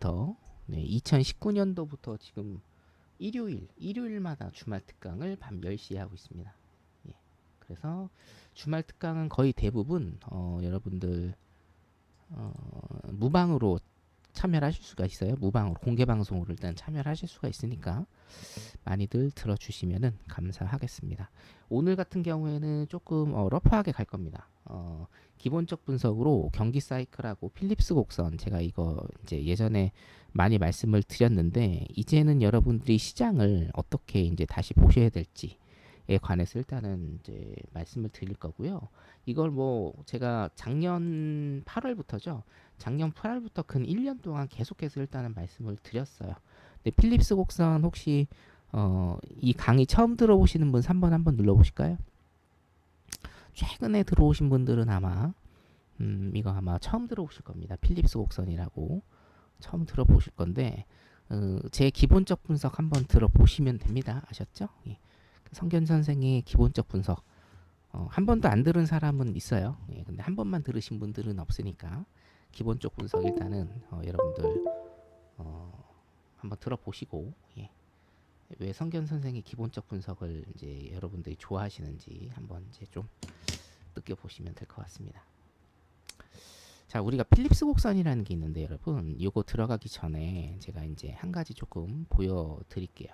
2019년도부터 2019년도부터 지금 일요일마다 주말 특강을 밤 10시에 하고 있습니다. 예. 그래서 주말 특강은 거의 대부분 여러분들 무방으로 참여를 하실 수가 있어요. 무방으로 공개 방송으로 일단 참여를 하실 수가 있으니까 많이들 들어주시면은 감사하겠습니다. 오늘 같은 경우에는 조금 러프하게 갈 겁니다. 기본적 분석으로 경기 사이클하고 필립스 곡선, 제가 이거 이제 예전에 많이 말씀을 드렸는데 이제는 여러분들이 시장을 어떻게 이제 다시 보셔야 될지에 관해서 일단은 이제 말씀을 드릴 거고요. 이걸 뭐 제가 작년 8월부터죠. 작년 8월부터 근 1년 동안 계속해서 일단은 말씀을 드렸어요. 근데 필립스 곡선 혹시 이 강의 처음 들어보시는 분 3번 한번 눌러보실까요? 최근에 들어오신 분들은 아마 이거 아마 처음 들어보실 겁니다. 필립스 곡선이라고 처음 들어보실 건데 제 기본적 분석 한번 들어보시면 됩니다. 아셨죠? 예. 성견 선생의 기본적 분석 한 번도 안 들은 사람은 있어요. 예. 근데 한 번만 들으신 분들은 없으니까 기본적 분석 일단은 여러분들 한번 들어보시고 예. 왜 성견 선생의 기본적 분석을 이제 여러분들이 좋아하시는지 한번 이제 좀 느껴보시면 될 것 같습니다. 자, 우리가 필립스 곡선이라는 게 있는데 여러분, 이거 들어가기 전에 제가 이제 한 가지 조금 보여드릴게요.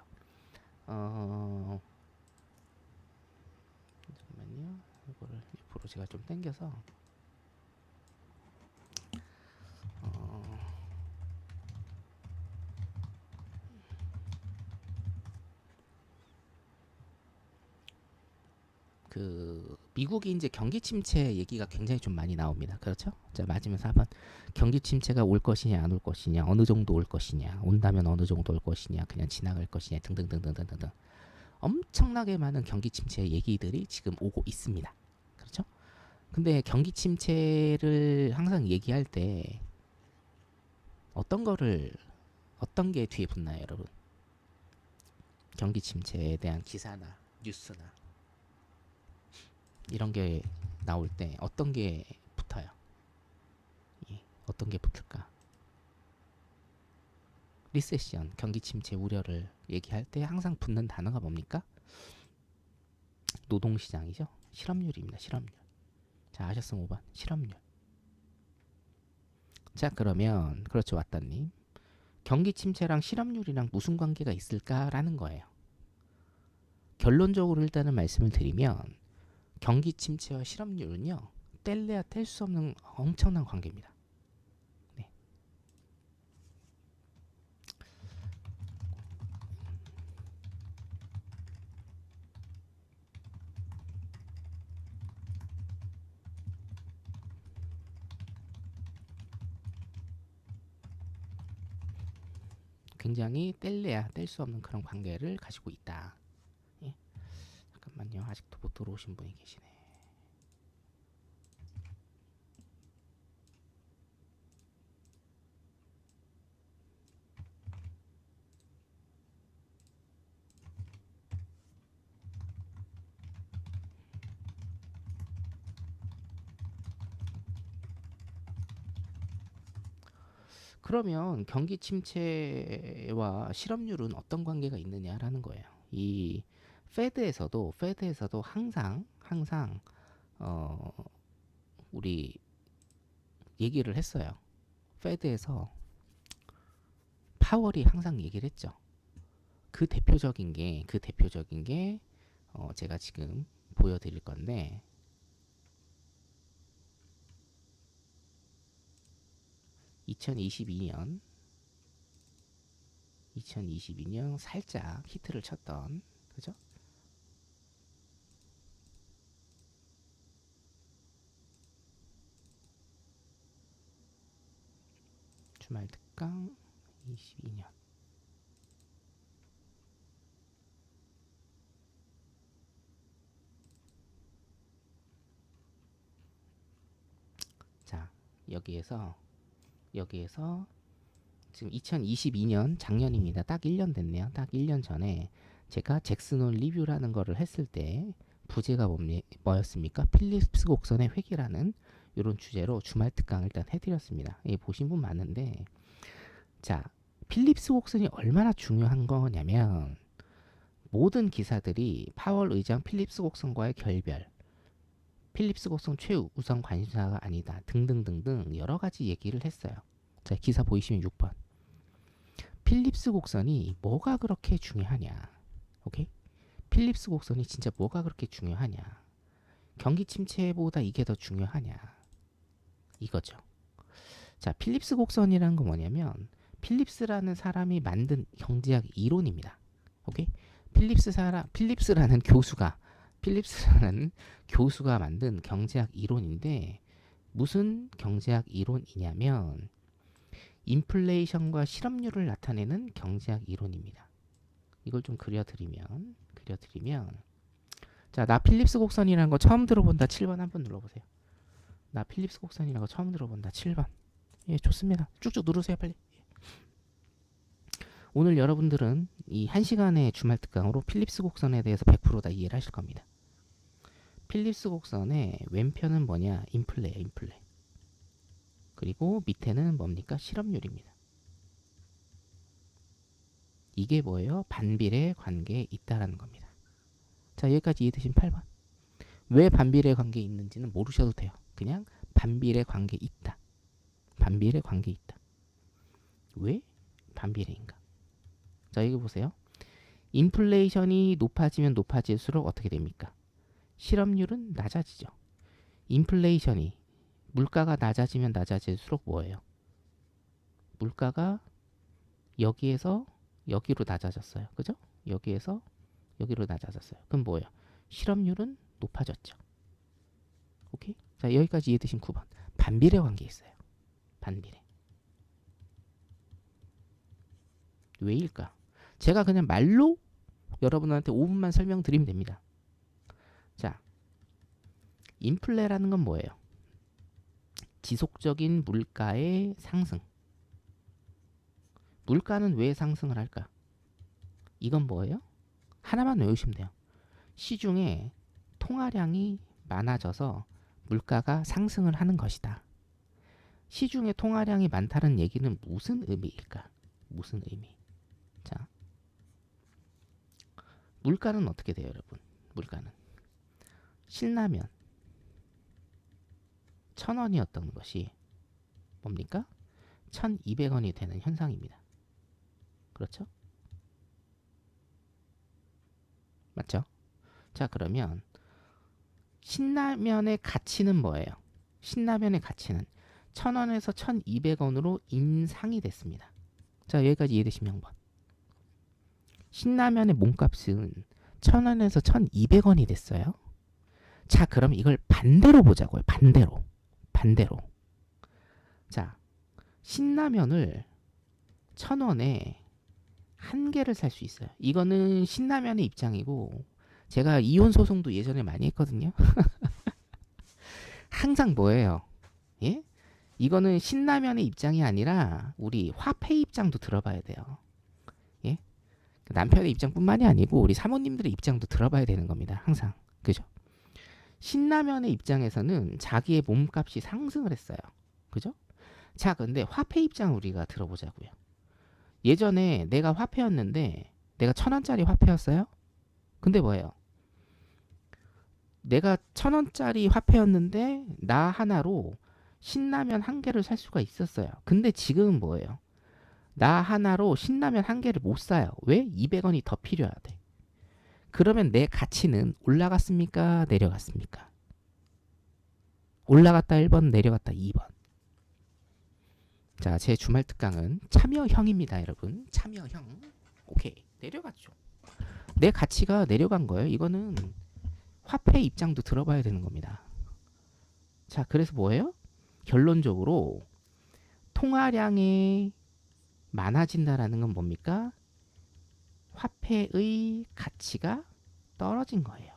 잠깐만요. 이거를 옆으로 제가 좀 당겨서 그 미국이 이제 경기 침체 얘기가 굉장히 좀 많이 나옵니다. 그렇죠? 자, 맞으면서 한번 경기 침체가 올 것이냐 안 올 것이냐, 어느 정도 올 것이냐, 온다면 어느 정도 올 것이냐, 그냥 지나갈 것이냐 등등등등등등 엄청나게 많은 경기 침체 얘기들이 지금 오고 있습니다. 그렇죠? 근데 경기 침체를 항상 얘기할 때 어떤 게 뒤에 붙나요, 여러분? 경기 침체에 대한 기사나 뉴스나 이런 게 나올 때 어떤 게 붙어요? 예, 어떤 게 붙을까? 리세션, 경기 침체 우려를 얘기할 때 항상 붙는 단어가 뭡니까? 노동시장이죠. 실업률입니다. 실업률. 자, 아셨음 5번. 실업률. 자, 그러면 그렇죠, 왔다님. 경기 침체랑 실업률이랑 무슨 관계가 있을까라는 거예요. 결론적으로 일단은 말씀을 드리면 경기 침체와 실업률은요, 뗄래야 뗄 수 없는 엄청난 관계입니다. 네. 굉장히 뗄래야 뗄 수 없는 그런 관계를 가지고 있다. 예? 잠깐만요. 아직도 못 들어오신 분이 계시네. 그러면 경기 침체와 실업률은 어떤 관계가 있느냐라는 거예요. 이 페드에서도 항상 우리 얘기를 했어요. 페드에서 파월이 항상 얘기를 했죠. 그 대표적인 게 제가 지금 보여드릴 건데 2022년 살짝 히트를 쳤던, 그죠? 주말 특강 22년. 자, 여기에서 지금 2022년 작년입니다. 딱 1년 됐네요. 딱 1년 전에 제가 잭슨홀 리뷰라는 거를 했을 때 부제가 뭐였습니까? 필립스 곡선의 회귀라는 이런 주제로 주말 특강 일단 해드렸습니다. 예, 보신 분 많은데, 자, 필립스 곡선이 얼마나 중요한 거냐면 모든 기사들이 파월 의장 필립스 곡선과의 결별, 필립스 곡선 최우선 관심사가 아니다 등등등등 여러 가지 얘기를 했어요. 자, 기사 보이시면 6번. 필립스 곡선이 뭐가 그렇게 중요하냐? 오케이? 필립스 곡선이 진짜 뭐가 그렇게 중요하냐? 경기 침체보다 이게 더 중요하냐? 이거죠. 자, 필립스 곡선이라는 건 뭐냐면 필립스라는 사람이 만든 경제학 이론입니다. 오케이? 필립스라는 교수가 만든 경제학 이론인데 무슨 경제학 이론이냐면 인플레이션과 실업률을 나타내는 경제학 이론입니다. 이걸 좀 그려드리면 자, 나 필립스 곡선이라는 거 처음 들어본다 7번 한번 눌러보세요. 나 필립스 곡선이라는 거 처음 들어본다 7번. 예, 좋습니다. 쭉쭉 누르세요 빨리. 오늘 여러분들은 이 1시간의 주말 특강으로 필립스 곡선에 대해서 100%다 이해를 하실 겁니다. 필립스 곡선의 왼편은 뭐냐? 인플레예요, 인플레. 그리고 밑에는 뭡니까? 실업률입니다. 이게 뭐예요? 반비례 관계에 있다라는 겁니다. 자, 여기까지 이해되신 8번. 왜 반비례 관계에 있는지는 모르셔도 돼요. 그냥 반비례 관계에 있다. 반비례 관계에 있다. 왜 반비례인가? 자, 여기 보세요. 인플레이션이 높아지면 높아질수록 어떻게 됩니까? 실업률은 낮아지죠. 인플레이션이 물가가 낮아지면 낮아질수록 뭐예요? 물가가 여기에서 여기로 낮아졌어요. 그죠? 여기에서 여기로 낮아졌어요. 그럼 뭐예요? 실업률은 높아졌죠. 오케이? 자, 여기까지 이해되신 9번. 반비례 관계 있어요. 반비례. 왜일까? 제가 그냥 말로 여러분한테 5분만 설명드리면 됩니다. 자, 인플레라는 건 뭐예요? 지속적인 물가의 상승. 물가는 왜 상승을 할까? 이건 뭐예요? 하나만 외우시면 돼요. 시중에 통화량이 많아져서 물가가 상승을 하는 것이다. 시중에 통화량이 많다는 얘기는 무슨 의미일까? 무슨 의미? 자, 물가는 어떻게 돼요, 여러분? 물가는 신라면 1,000원이었던 것이 뭡니까? 1,200원이 되는 현상입니다. 그렇죠? 맞죠? 자, 그러면 신라면의 가치는 뭐예요? 신라면의 가치는 1,000원에서 1,200원으로 인상이 됐습니다. 자, 여기까지 이해되시면 0번. 신라면의 몸값은 1,000원에서 1,200원이 됐어요. 자, 그럼 이걸 반대로 보자고요. 반대로. 자, 신라면을 1,000원에 한 개를 살 수 있어요. 이거는 신라면의 입장이고 제가 이혼 소송도 예전에 많이 했거든요. 항상 뭐예요? 예? 이거는 신라면의 입장이 아니라 우리 화폐 입장도 들어봐야 돼요. 예? 남편의 입장뿐만이 아니고 우리 사모님들의 입장도 들어봐야 되는 겁니다. 항상. 그죠? 신라면의 입장에서는 자기의 몸값이 상승을 했어요. 그죠? 자, 근데 화폐 입장을 우리가 들어보자고요. 예전에 내가 화폐였는데 내가 1,000원짜리 화폐였어요. 근데 뭐예요? 내가 1,000원짜리 화폐였는데 나 하나로 신라면 한 개를 살 수가 있었어요. 근데 지금은 뭐예요? 나 하나로 신라면 한 개를 못 사요. 왜? 200원이 더 필요하대. 그러면 내 가치는 올라갔습니까? 내려갔습니까? 올라갔다 1번, 내려갔다 2번. 자, 제 주말 특강은 참여형입니다, 여러분. 참여형. 오케이. 내려갔죠. 내 가치가 내려간 거예요. 이거는 화폐 입장도 들어봐야 되는 겁니다. 자, 그래서 뭐예요? 결론적으로 통화량이 많아진다라는 건 뭡니까? 화폐의 가치가 떨어진 거예요.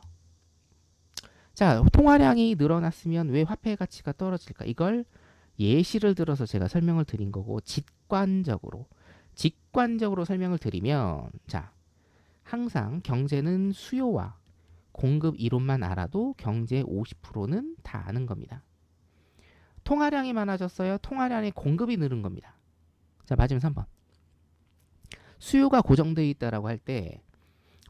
자, 통화량이 늘어났으면 왜 화폐의 가치가 떨어질까? 이걸 예시를 들어서 제가 설명을 드린 거고 직관적으로 설명을 드리면 자, 항상 경제는 수요와 공급 이론만 알아도 경제의 50%는 다 아는 겁니다. 통화량이 많아졌어요. 통화량의 공급이 늘은 겁니다. 자, 맞으면 3번. 수요가 고정되어 있다라고 할 때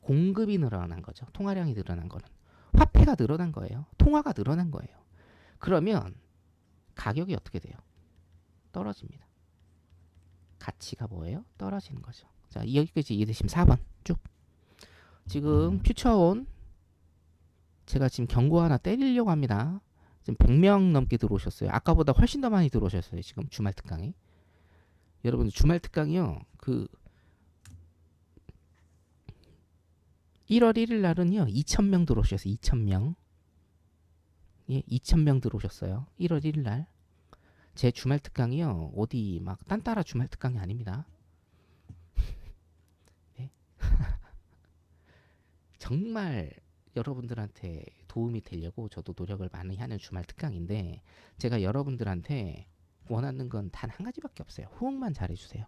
공급이 늘어난 거죠. 통화량이 늘어난 거는. 화폐가 늘어난 거예요. 통화가 늘어난 거예요. 그러면 가격이 어떻게 돼요? 떨어집니다. 가치가 뭐예요? 떨어지는 거죠. 자, 여기까지 이해되시면 4번 쭉. 지금 퓨처온 제가 지금 경고 하나 때리려고 합니다. 지금 100명 넘게 들어오셨어요. 아까보다 훨씬 더 많이 들어오셨어요. 지금 주말 특강에. 여러분 주말 특강이요. 그 1월 1일 날은요. 2,000명 들어오셨어요. 2,000명. 예, 2,000명 들어오셨어요. 1월 1일 날. 제 주말 특강이요. 어디 막 딴따라 주말 특강이 아닙니다. 네? 정말 여러분들한테 도움이 되려고 저도 노력을 많이 하는 주말 특강인데 제가 여러분들한테 원하는 건 단 한 가지밖에 없어요. 호응만 잘해주세요.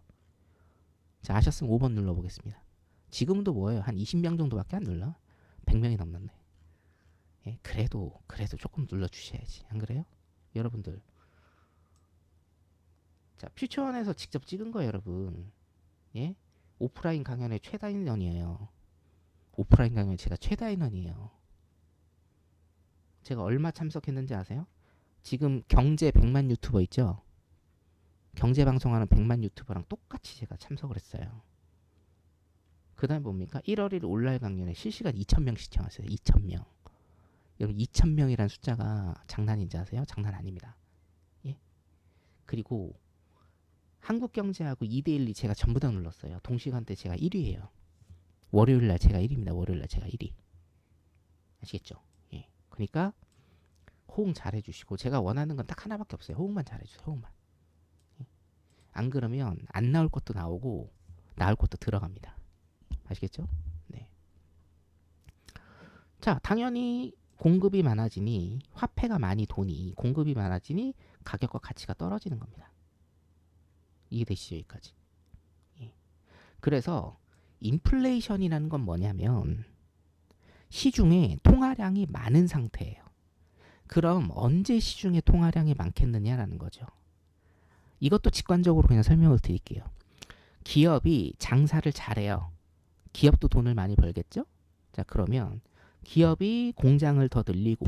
자, 아셨으면 5번 눌러보겠습니다. 지금도 뭐예요? 한 20명 정도밖에 안 눌러? 100명이 넘는데. 예, 그래도 조금 눌러주셔야지. 안 그래요? 여러분들. 자, 퓨처원에서 직접 찍은 거예요, 여러분. 예? 오프라인 강연의 최다 인원이에요. 오프라인 강연 제가 최다 인원이에요. 제가 얼마 참석했는지 아세요? 지금 경제 100만 유튜버 있죠? 경제 방송하는 100만 유튜버랑 똑같이 제가 참석을 했어요. 그 다음에 뭡니까? 1월 1일 온라인 강연에 실시간 2,000명 시청하세요. 2,000명. 여러분 2,000명이라는 숫자가 장난인지 아세요? 장난 아닙니다. 예? 그리고 한국경제하고 2대1이 제가 전부 다 눌렀어요. 동시간대 제가 1위예요. 월요일날 제가 1위입니다. 월요일날 제가 1위. 아시겠죠? 예. 그러니까 호응 잘 해주시고 제가 원하는 건 딱 하나밖에 없어요. 호응만 잘해주세요. 호응만. 예. 안 그러면 안 나올 것도 나오고 나올 것도 들어갑니다. 아시겠죠? 네. 자, 당연히 공급이 많아지니 화폐가 많이 도니 공급이 많아지니 가격과 가치가 떨어지는 겁니다. 이해되시죠? 여기까지. 예. 그래서 인플레이션이라는 건 뭐냐면 시중에 통화량이 많은 상태예요. 그럼 언제 시중에 통화량이 많겠느냐라는 거죠. 이것도 직관적으로 그냥 설명을 드릴게요. 기업이 장사를 잘해요. 기업도 돈을 많이 벌겠죠? 자, 그러면 기업이 공장을 더 늘리고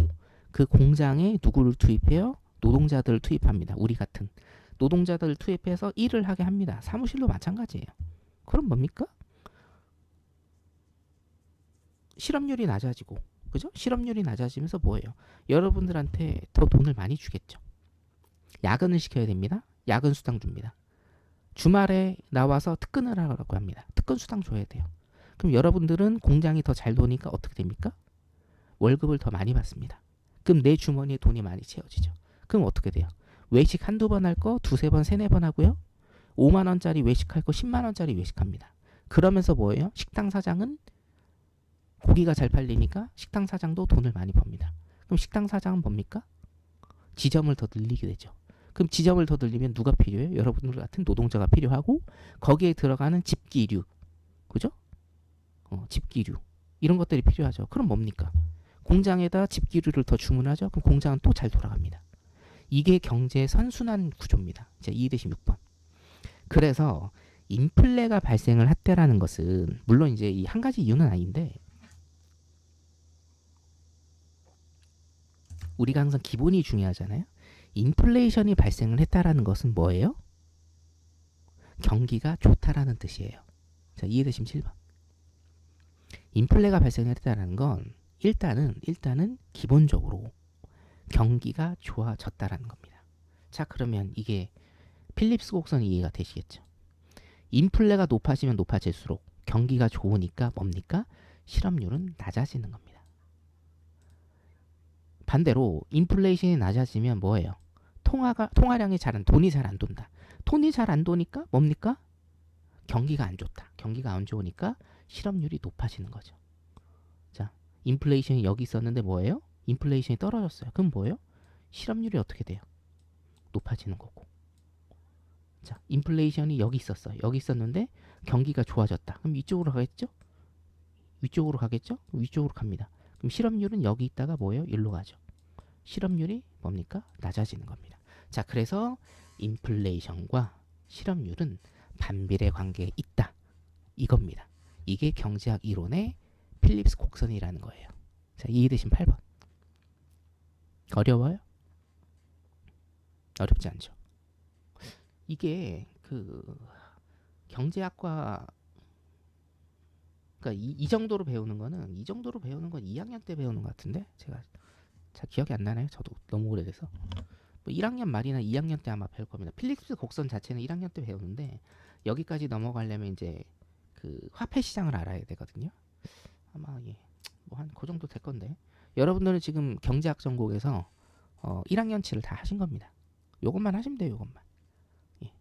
그 공장에 누구를 투입해요? 노동자들을 투입합니다. 우리 같은 노동자들을 투입해서 일을 하게 합니다. 사무실도 마찬가지예요. 그럼 뭡니까? 실업률이 낮아지고, 그죠? 실업률이 낮아지면서 뭐예요? 여러분들한테 더 돈을 많이 주겠죠. 야근을 시켜야 됩니다. 야근 수당 줍니다. 주말에 나와서 특근을 하라고 합니다. 특근 수당 줘야 돼요. 그럼 여러분들은 공장이 더 잘 도니까 어떻게 됩니까? 월급을 더 많이 받습니다. 그럼 내 주머니에 돈이 많이 채워지죠. 그럼 어떻게 돼요? 외식 한두 번 할 거 두세 번, 세네 번 하고요. 5만 원짜리 외식할 거 10만 원짜리 외식합니다. 그러면서 뭐예요? 식당 사장은 고기가 잘 팔리니까 식당 사장도 돈을 많이 법니다. 그럼 식당 사장은 뭡니까? 지점을 더 늘리게 되죠. 그럼 지점을 더 늘리면 누가 필요해요? 여러분들 같은 노동자가 필요하고 거기에 들어가는 집기류, 그죠? 집기류 이런 것들이 필요하죠. 그럼 뭡니까? 공장에다 집기류를 더 주문하죠. 그럼 공장은 또 잘 돌아갑니다. 이게 경제의 선순환 구조입니다. 자, 이해되시면 6번. 그래서 인플레가 발생을 했다라는 것은 물론 이제 이 한 가지 이유는 아닌데 우리가 항상 기본이 중요하잖아요. 인플레이션이 발생을 했다라는 것은 뭐예요? 경기가 좋다라는 뜻이에요. 자, 이해되시면 7번. 인플레가 발생했다는 건 일단은 기본적으로 경기가 좋아졌다라는 겁니다. 자, 그러면 이게 필립스 곡선이 이해가 되시겠죠? 인플레가 높아지면 높아질수록 경기가 좋으니까 뭡니까? 실업률은 낮아지는 겁니다. 반대로 인플레이션이 낮아지면 뭐예요? 통화량이 돈이 잘 안 돈다. 돈이 잘 안 도니까 뭡니까? 경기가 안 좋다. 경기가 안 좋으니까 실업률이 높아지는 거죠. 자, 인플레이션이 여기 있었는데 뭐예요? 인플레이션이 떨어졌어요. 그럼 뭐예요? 실업률이 어떻게 돼요? 높아지는 거고. 자, 인플레이션이 여기 있었어요. 여기 있었는데 경기가 좋아졌다. 그럼 이쪽으로 가겠죠? 위쪽으로 가겠죠? 위쪽으로 갑니다. 그럼 실업률은 여기 있다가 뭐예요? 일로 가죠. 실업률이 뭡니까? 낮아지는 겁니다. 자, 그래서 인플레이션과 실업률은 반비례 관계에 있다. 이겁니다. 이게 경제학 이론의 필립스 곡선이라는 거예요. 자, 이해 되신 8번. 어려워요? 어렵지 않죠. 이게 그 경제학과 그러니까 이 정도로 배우는 거는 2학년 때 배우는 것 같은데 제가 잘 기억이 안 나네요. 저도 너무 오래돼서. 뭐 1학년 말이나 2학년 때 아마 배울 겁니다. 필립스 곡선 자체는 1학년 때 배우는데 여기까지 넘어가려면 이제 그 화폐 시장을 알아야 되거든요. 아마 예. 뭐 한 그 정도 될 건데. 여러분들은 지금 경제학 전공에서 1학년치를 다 하신 겁니다. 요것만 하시면 돼요. 요것만. 예.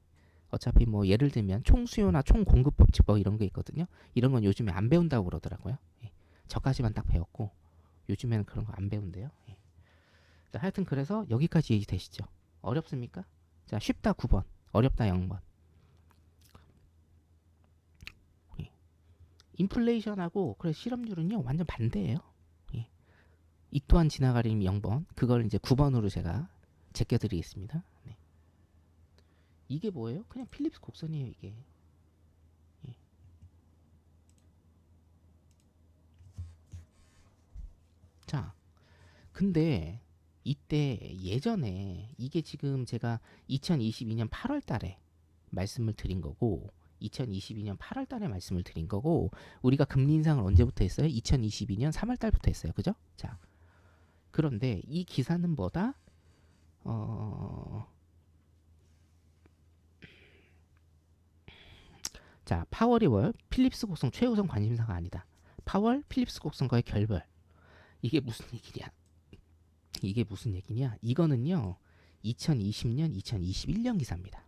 어차피 뭐 예를 들면 총수요나 총공급법칙 뭐 이런 게 있거든요. 이런 건 요즘에 안 배운다고 그러더라고요. 예. 저까지만 딱 배웠고 요즘에는 그런 거 안 배운대요. 예. 자, 하여튼 그래서 여기까지 이해되시죠? 어렵습니까? 자, 쉽다 9번, 어렵다 0번. 예. 인플레이션하고 그래 실업률은요 완전 반대예요. 예. 이 또한 지나가림 0번. 그걸 이제 9번으로 제가 제껴드리겠습니다. 네. 이게 뭐예요? 그냥 필립스 곡선이에요 이게. 예. 자, 근데 이때 예전에 이게 지금 제가 2022년 8월 달에 말씀을 드린 거고 2022년 8월 달에 말씀을 드린 거고 우리가 금리 인상을 언제부터 했어요? 2022년 3월 달부터 했어요. 그죠? 자, 그런데 이 기사는 뭐다? 자, 파월이 월 필립스 곡선 최우선 관심사가 아니다. 파월 필립스 곡선과의 결별. 이게 무슨 얘기냐? 이게 무슨 얘기냐? 이거는요. 2020년, 2021년 기사입니다.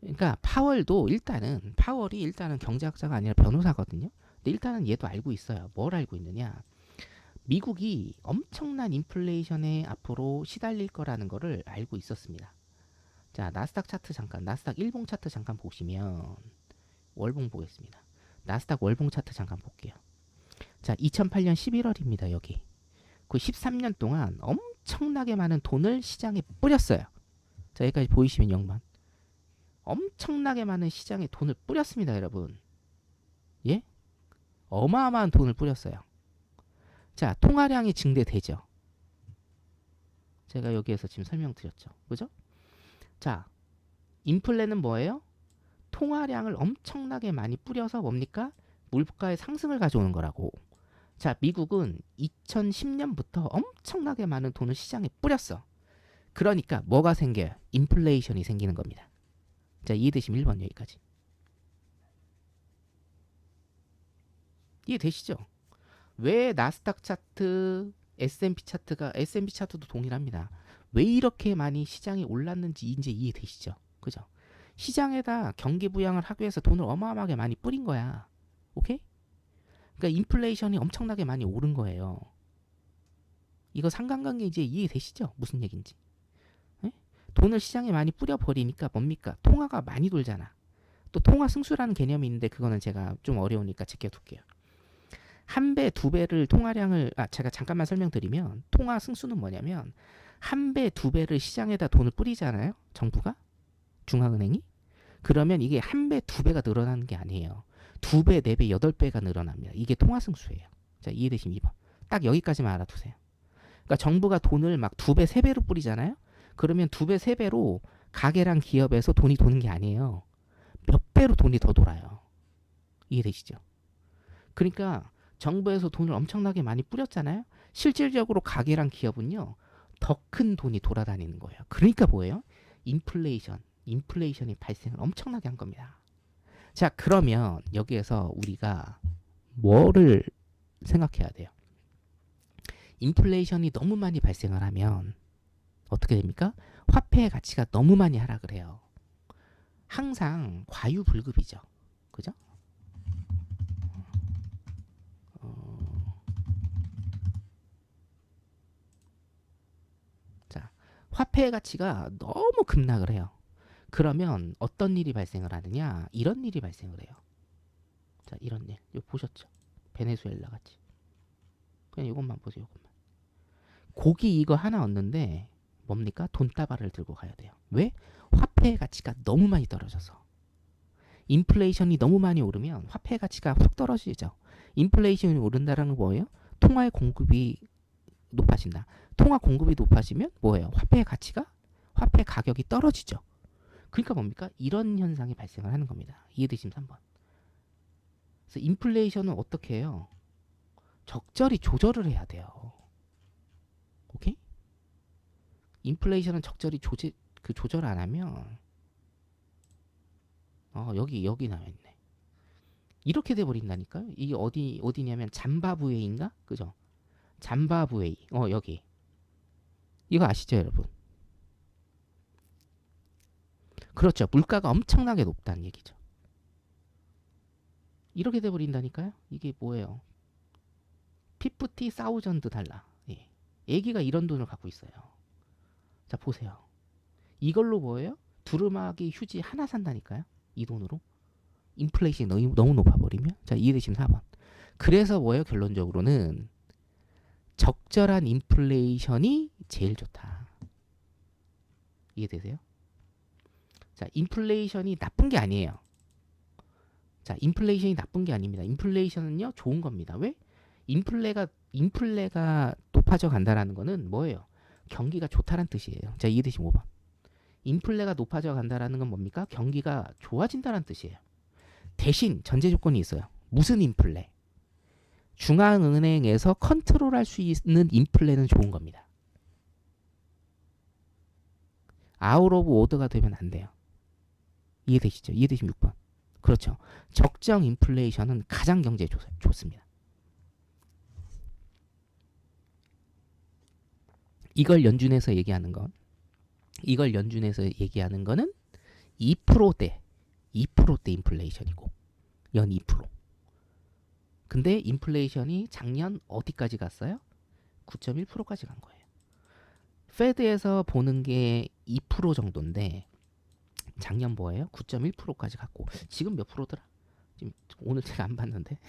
그러니까 파월이 일단은 경제학자가 아니라 변호사거든요. 근데 일단은 얘도 알고 있어요. 뭘 알고 있느냐? 미국이 엄청난 인플레이션에 앞으로 시달릴 거라는 거를 알고 있었습니다. 자, 나스닥 차트 잠깐, 나스닥 일봉 차트 잠깐 보시면 월봉 보겠습니다. 나스닥 월봉 차트 잠깐 볼게요. 자, 2008년 11월입니다. 여기. 그 13년 동안 엄청나게 많은 돈을 시장에 뿌렸어요. 자, 여기까지 보이시면 0번. 엄청나게 많은 시장에 돈을 뿌렸습니다, 여러분. 예? 어마어마한 돈을 뿌렸어요. 자, 통화량이 증대되죠. 제가 여기에서 지금 설명드렸죠. 그죠? 자, 인플레는 뭐예요? 통화량을 엄청나게 많이 뿌려서 뭡니까? 물가의 상승을 가져오는 거라고. 자, 미국은 2010년부터 엄청나게 많은 돈을 시장에 뿌렸어. 그러니까 뭐가 생겨요? 인플레이션이 생기는 겁니다. 자, 이해되시면 1번 여기까지. 이해되시죠? 왜 나스닥 차트, S&P 차트도 동일합니다. 왜 이렇게 많이 시장이 올랐는지 이제 이해되시죠? 그죠? 시장에다 경기 부양을 하기 위해서 돈을 어마어마하게 많이 뿌린 거야. 오케이? 그러니까 인플레이션이 엄청나게 많이 오른 거예요. 이거 상관관계 이제 이해되시죠? 무슨 얘기인지. 에? 돈을 시장에 많이 뿌려버리니까 뭡니까? 통화가 많이 돌잖아. 또 통화 승수라는 개념이 있는데 그거는 제가 좀 어려우니까 제껴둘게요. 한 배, 두 배를 통화량을 제가 잠깐만 설명드리면 통화 승수는 뭐냐면 한 배, 두 배를 시장에다 돈을 뿌리잖아요. 정부가 중앙은행이 그러면 이게 한 배, 두 배가 늘어나는 게 아니에요. 두 배, 네 배, 여덟 배가 늘어납니다. 이게 통화 승수예요. 자, 이해되시면 2번. 딱 여기까지만 알아두세요. 그러니까 정부가 돈을 막 두 배, 세 배로 뿌리잖아요. 그러면 두 배, 세 배로 가게랑 기업에서 돈이 도는 게 아니에요. 몇 배로 돈이 더 돌아요. 이해되시죠? 그러니까 정부에서 돈을 엄청나게 많이 뿌렸잖아요. 실질적으로 가게랑 기업은요. 더 큰 돈이 돌아다니는 거예요. 그러니까 뭐예요? 인플레이션이 발생을 엄청나게 한 겁니다. 자, 그러면 여기에서 우리가 뭐를 생각해야 돼요? 인플레이션이 너무 많이 발생을 하면 어떻게 됩니까? 화폐의 가치가 너무 많이 하락을 해요. 항상 과유불급이죠. 그죠? 자, 화폐의 가치가 너무 급락을 해요. 그러면 어떤 일이 발생을 하느냐? 이런 일이 발생을 해요. 자, 이런 일. 이거 보셨죠? 베네수엘라 같이. 그냥 이것만 보세요. 이것만. 고기 이거 하나 얻는데 뭡니까? 돈다발을 들고 가야 돼요. 왜? 화폐의 가치가 너무 많이 떨어져서. 인플레이션이 너무 많이 오르면 화폐 가치가 훅 떨어지죠. 인플레이션이 오른다라는 건 뭐예요? 통화의 공급이 높아진다. 통화 공급이 높아지면 뭐예요? 화폐의 가치가 화폐 가격이 떨어지죠. 그러니까 뭡니까? 이런 현상이 발생을 하는 겁니다. 이해되시면 3번. 그래서 인플레이션은 어떻게 해요? 적절히 조절을 해야 돼요. 오케이? 인플레이션은 적절히 조절 안 하면 여기 나와 있네. 이렇게 돼 버린다니까요. 이게 어디냐면 잠바부웨이인가? 그죠? 잠바부웨이. 여기. 이거 아시죠, 여러분? 그렇죠. 물가가 엄청나게 높다는 얘기죠. 이렇게 돼 버린다니까요. 이게 뭐예요? $50,000 예. 애기가 이런 돈을 갖고 있어요. 자, 보세요. 이걸로 뭐예요? 두루마기 휴지 하나 산다니까요. 이 돈으로. 인플레이션이 너무 높아버리면. 자, 이해되시면 4번. 그래서 뭐예요? 결론적으로는 적절한 인플레이션이 제일 좋다. 이해되세요? 자, 인플레이션이 나쁜 게 아니에요. 자, 인플레이션이 나쁜 게 아닙니다. 인플레이션은요, 좋은 겁니다. 왜? 인플레가 높아져 간다라는 거는 뭐예요? 경기가 좋다는 뜻이에요. 자, 이해되시면 5번. 인플레가 높아져 간다라는 건 뭡니까? 경기가 좋아진다는 뜻이에요. 대신 전제 조건이 있어요. 무슨 인플레? 중앙은행에서 컨트롤할 수 있는 인플레는 좋은 겁니다. 아웃 오브 오더가 되면 안 돼요. 이해되시죠? 이해되시면 6번. 그렇죠. 적정 인플레이션은 가장 경제에 좋습니다. 이걸 연준에서 얘기하는 거는 2%대 인플레이션이고 연 2%. 근데 인플레이션이 작년 어디까지 갔어요? 9.1%까지 간 거예요. 페드에서 보는 게 2% 정도인데 작년 뭐예요? 9.1%까지 갔고 지금 몇 프로더라? 지금 오늘 제가 안 봤는데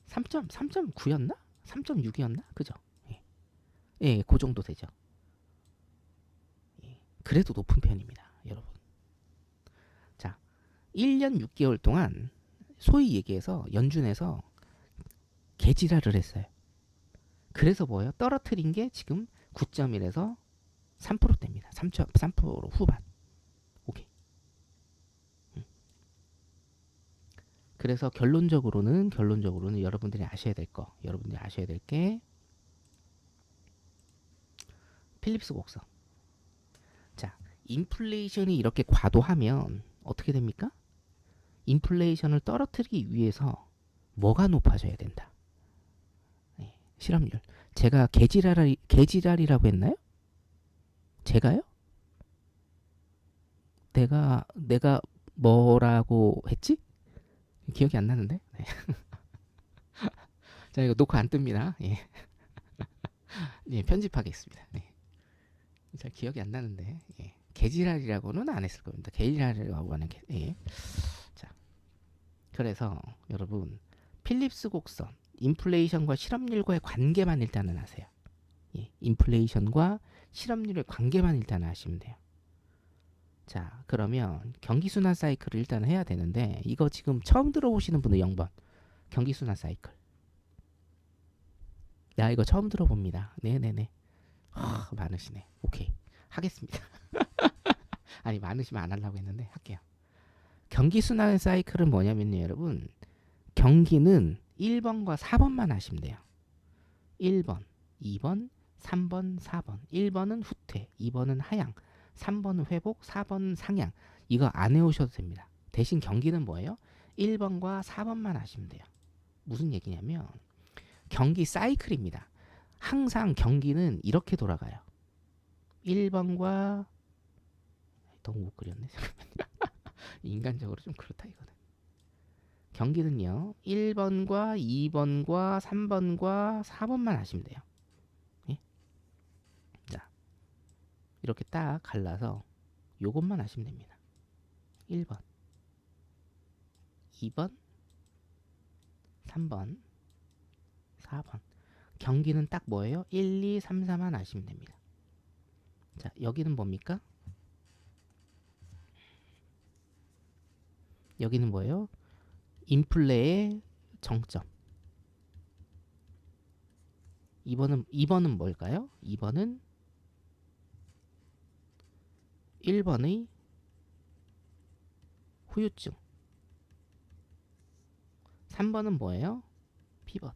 3.9였나? 3.6이었나? 그죠? 예, 그 정도 되죠. 예, 그래도 높은 편입니다, 여러분. 자, 1년 6개월 동안 소위 얘기해서 연준에서 개지랄을 했어요. 그래서 뭐예요? 떨어뜨린 게 지금 9.1에서 3%대입니다. 3% 후반. 오케이. 그래서 결론적으로는 여러분들이 아셔야 될 게 필립스 곡선. 자, 인플레이션이 이렇게 과도하면 어떻게 됩니까? 인플레이션을 떨어뜨리기 위해서 뭐가 높아져야 된다. 네, 실업률. 제가 개지랄이라고 했나요? 제가요? 내가 뭐라고 했지? 기억이 안 나는데. 네. 자, 이거 녹화 안 뜹니다. 예. 예, 편집하겠습니다. 네. 잘 기억이 안 나는데. 예. 개지랄이라고는 안 했을 겁니다. 개지랄이라고 하는 게. 예. 자, 그래서 여러분 필립스 곡선, 인플레이션과 실업률과의 관계만 일단은 아세요. 예. 인플레이션과 실업률의 관계만 일단 아시면 돼요. 자, 그러면 경기순환 사이클을 일단 해야 되는데 이거 지금 처음 들어보시는 분은 0번 경기순환 사이클. 야, 이거 처음 들어봅니다. 네네네. 많으시네. 오케이, 하겠습니다. 아니, 많으시면 안 하려고 했는데 할게요. 경기순환 사이클은 뭐냐면요, 여러분. 경기는 1번과 4번만 하시면 돼요. 1번, 2번, 3번, 4번. 1번은 후퇴, 2번은 하향, 3번은 회복, 4번은 상향. 이거 안 해오셔도 됩니다. 대신 경기는 뭐예요? 1번과 4번만 하시면 돼요. 무슨 얘기냐면 경기 사이클입니다. 항상 경기는 이렇게 돌아가요. 1번과 너무 못 그렸네. 인간적으로 좀 그렇다 이거는. 경기는요. 1번과 2번과 3번과 4번만 하시면 돼요. 예? 자, 이렇게 딱 갈라서 요것만 하시면 됩니다. 1번, 2번, 3번, 4번. 경기는 딱 뭐예요? 1, 2, 3, 4만 하시면 됩니다. 자, 여기는 뭡니까? 여기는 뭐예요? 인플레의 정점. 2번은 뭘까요? 2번은 1번의 후유증. 3번은 뭐예요? 피벗.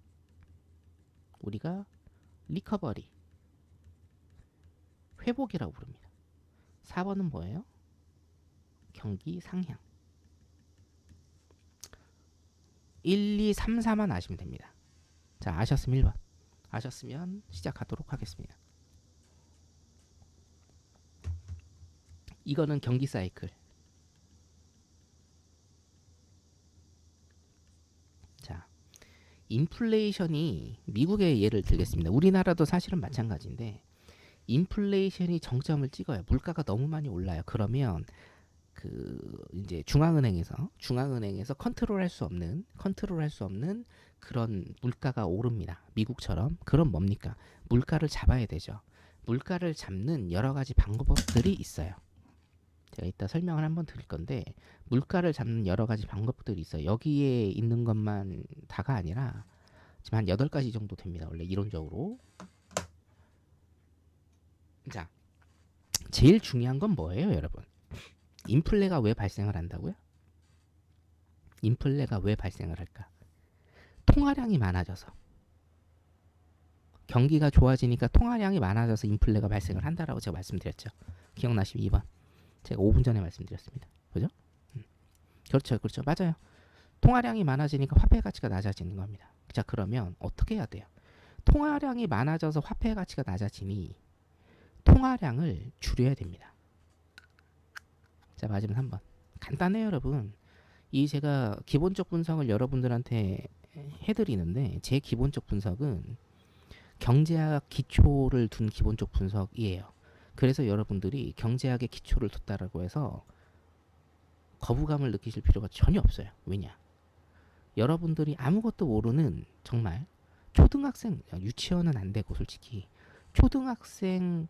우리가 리커버리, 회복이라고 부릅니다. 4번은 뭐예요? 경기 상향. 1, 2, 3, 4만 아시면 됩니다. 자, 아셨으면 1번. 아셨으면 시작하도록 하겠습니다. 이거는 경기 사이클. 자, 인플레이션이 미국의 예를 들겠습니다. 우리나라도 사실은 마찬가지인데 인플레이션이 정점을 찍어요. 물가가 너무 많이 올라요. 그러면 이제 중앙은행에서 컨트롤할 수 없는 그런 물가가 오릅니다. 미국처럼. 그럼 뭡니까? 물가를 잡아야 되죠. 물가를 잡는 여러 가지 방법들이 있어요. 제가 이따 설명을 한번 드릴 건데 물가를 잡는 여러 가지 방법들이 있어요. 여기에 있는 것만 다가 아니라 지금 한 8가지 정도 됩니다. 원래 이론적으로. 자, 제일 중요한 건 뭐예요, 여러분? 인플레가 왜 발생을 한다고요? 인플레가 왜 발생을 할까? 통화량이 많아져서. 경기가 좋아지니까 통화량이 많아져서 인플레가 발생을 한다라고 제가 말씀드렸죠. 기억나시면 2번. 제가 5분 전에 말씀드렸습니다. 그죠? 그렇죠. 맞아요. 통화량이 많아지니까 화폐 가치가 낮아지는 겁니다. 자, 그러면 어떻게 해야 돼요? 통화량이 많아져서 화폐 가치가 낮아지니 통화량을 줄여야 됩니다. 자, 마지막 3번. 간단해요, 여러분. 이 제가 기본적 분석을 여러분들한테 해드리는데 제 기본적 분석은 경제학 기초를 둔 기본적 분석이에요. 그래서 여러분들이 경제학의 기초를 뒀다라고 해서 거부감을 느끼실 필요가 전혀 없어요. 왜냐? 여러분들이 아무것도 모르는 정말 초등학생, 유치원은 안 되고 솔직히 초등학생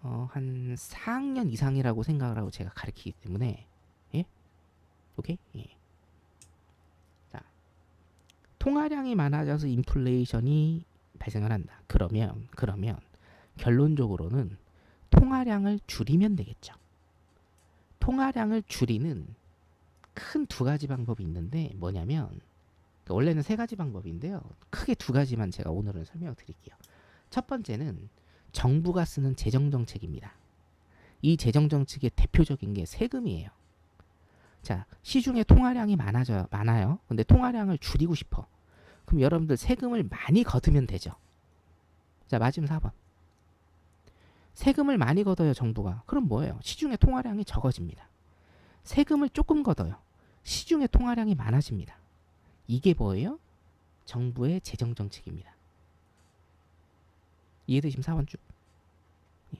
한 4학년 이상이라고 생각을 하고 제가 가르치기 때문에 예? 오케이? 예. 자, 통화량이 많아져서 인플레이션이 발생을 한다. 그러면 결론적으로는 통화량을 줄이면 되겠죠. 통화량을 줄이는 큰 2가지 방법이 있는데 뭐냐면 원래는 3가지 방법인데요. 크게 2가지만 제가 오늘은 설명을 드릴게요. 첫 번째는 정부가 쓰는 재정정책입니다. 이 재정정책의 대표적인 게 세금이에요. 자, 시중에 통화량이 많아요. 근데 통화량을 줄이고 싶어. 그럼 여러분들 세금을 많이 걷으면 되죠. 자, 마지막 4번. 세금을 많이 걷어요, 정부가. 그럼 뭐예요? 시중에 통화량이 적어집니다. 세금을 조금 걷어요. 시중에 통화량이 많아집니다. 이게 뭐예요? 정부의 재정정책입니다. 이해되시면 4번 쭉. 예.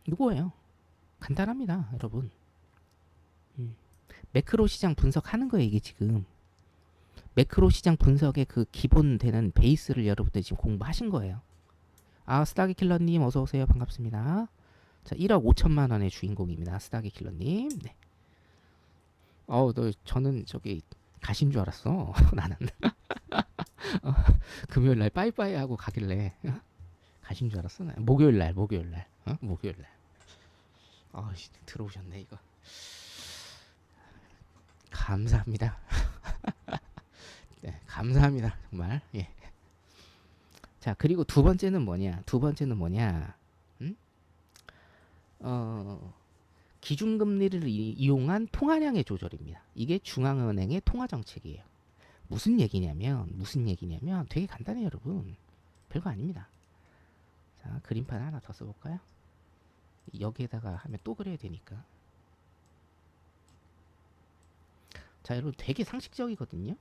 이거예요. 간단합니다, 여러분. 매크로 시장 분석하는 거예요, 이게 지금. 매크로 시장 분석의 그 기본 되는 베이스를 여러분들 지금 공부하신 거예요. 아, 스타기 킬러님 어서 오세요. 반갑습니다. 자, 1억 5천만 원의 주인공입니다. 스타기 킬러님. 네. 저는 저기 가신 줄 알았어. 나는 금요일 날 빠이빠이 하고 가길래 가신 줄 알았어. 목요일 날. 목요일 날. 들어오셨네 이거. 감사합니다. 네, 감사합니다. 정말. 예. 자, 그리고 두 번째는 뭐냐? 기준금리를 이용한 통화량의 조절입니다. 이게 중앙은행의 통화정책이에요. 무슨 얘기냐면 되게 간단해요, 여러분. 별거 아닙니다. 자, 그림판 하나 더 써볼까요? 여기에다가 하면 또 그려야 되니까. 자, 여러분 되게 상식적이거든요.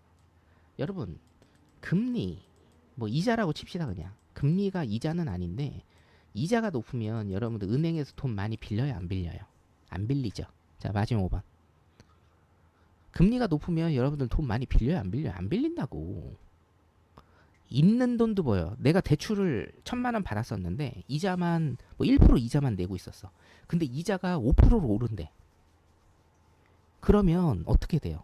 여러분 금리 이자라고 칩시다. 그냥 금리가 이자는 아닌데 이자가 높으면 여러분들 은행에서 돈 많이 빌려요, 안 빌려요? 안 빌리죠. 자, 마지막 5번. 금리가 높으면 여러분들 돈 많이 빌려요, 안 빌려요? 안 빌린다고. 있는 돈도 뭐예요? 내가 대출을 1,000만 원 받았었는데 이자만 뭐 1% 이자만 내고 있었어. 근데 이자가 5%로 오른대. 그러면 어떻게 돼요?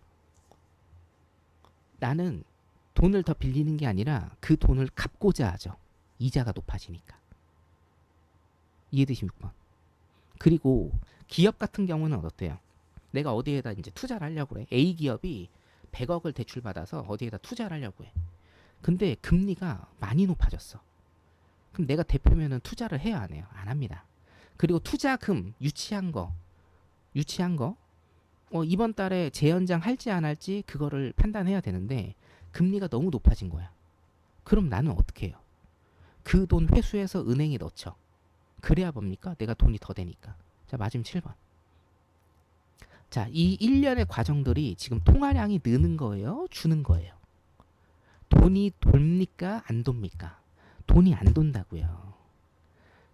나는 돈을 더 빌리는 게 아니라 그 돈을 갚고자 하죠. 이자가 높아지니까. 이해되십니까? 그리고 기업 같은 경우는 어때요? 내가 어디에다 이제 투자를 하려고 그래. A 기업이 100억을 대출받아서 어디에다 투자를 하려고 해. 근데 금리가 많이 높아졌어. 그럼 내가 대표면은 투자를 해야 안 해요? 안 합니다. 그리고 투자금 유치한 거 이번 달에 재연장 할지 안 할지 그거를 판단해야 되는데 금리가 너무 높아진 거야. 그럼 나는 어떻게 해요? 그 돈 회수해서 은행에 넣죠. 그래야 뭡니까? 내가 돈이 더 되니까. 자, 맞으면 7번. 자, 이 일련의 과정들이 지금 통화량이 느는 거예요? 주는 거예요? 돈이 돕니까? 안 돕니까? 돈이 안 돈다고요.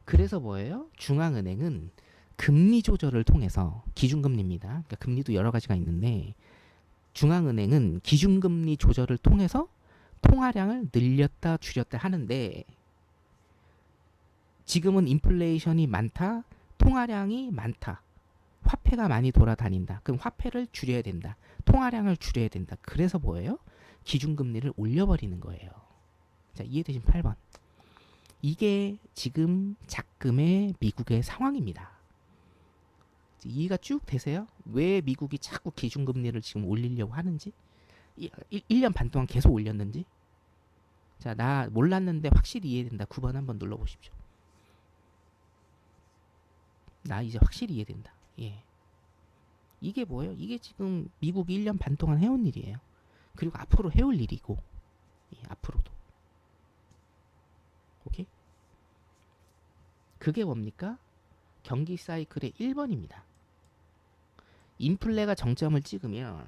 그래서 뭐예요? 중앙은행은 금리 조절을 통해서 기준금리입니다. 그러니까 금리도 여러 가지가 있는데 중앙은행은 기준금리 조절을 통해서 통화량을 늘렸다 줄였다 하는데 지금은 인플레이션이 많다, 통화량이 많다, 화폐가 많이 돌아다닌다. 그럼 화폐를 줄여야 된다. 통화량을 줄여야 된다. 그래서 뭐예요? 기준금리를 올려버리는 거예요. 자, 이해되신 8번. 이게 지금 작금의 미국의 상황입니다. 이해가 쭉 되세요? 왜 미국이 자꾸 기준금리를 지금 올리려고 하는지? 1년 반 동안 계속 올렸는지? 자, 나 몰랐는데 확실히 이해된다. 9번 한번 눌러보십시오. 나 이제 확실히 이해된다. 예. 이게 뭐예요? 이게 지금 미국이 1년 반 동안 해온 일이에요. 그리고 앞으로 해올 일이고, 예, 앞으로도. 오케이? 그게 뭡니까? 경기 사이클의 1번입니다. 인플레가 정점을 찍으면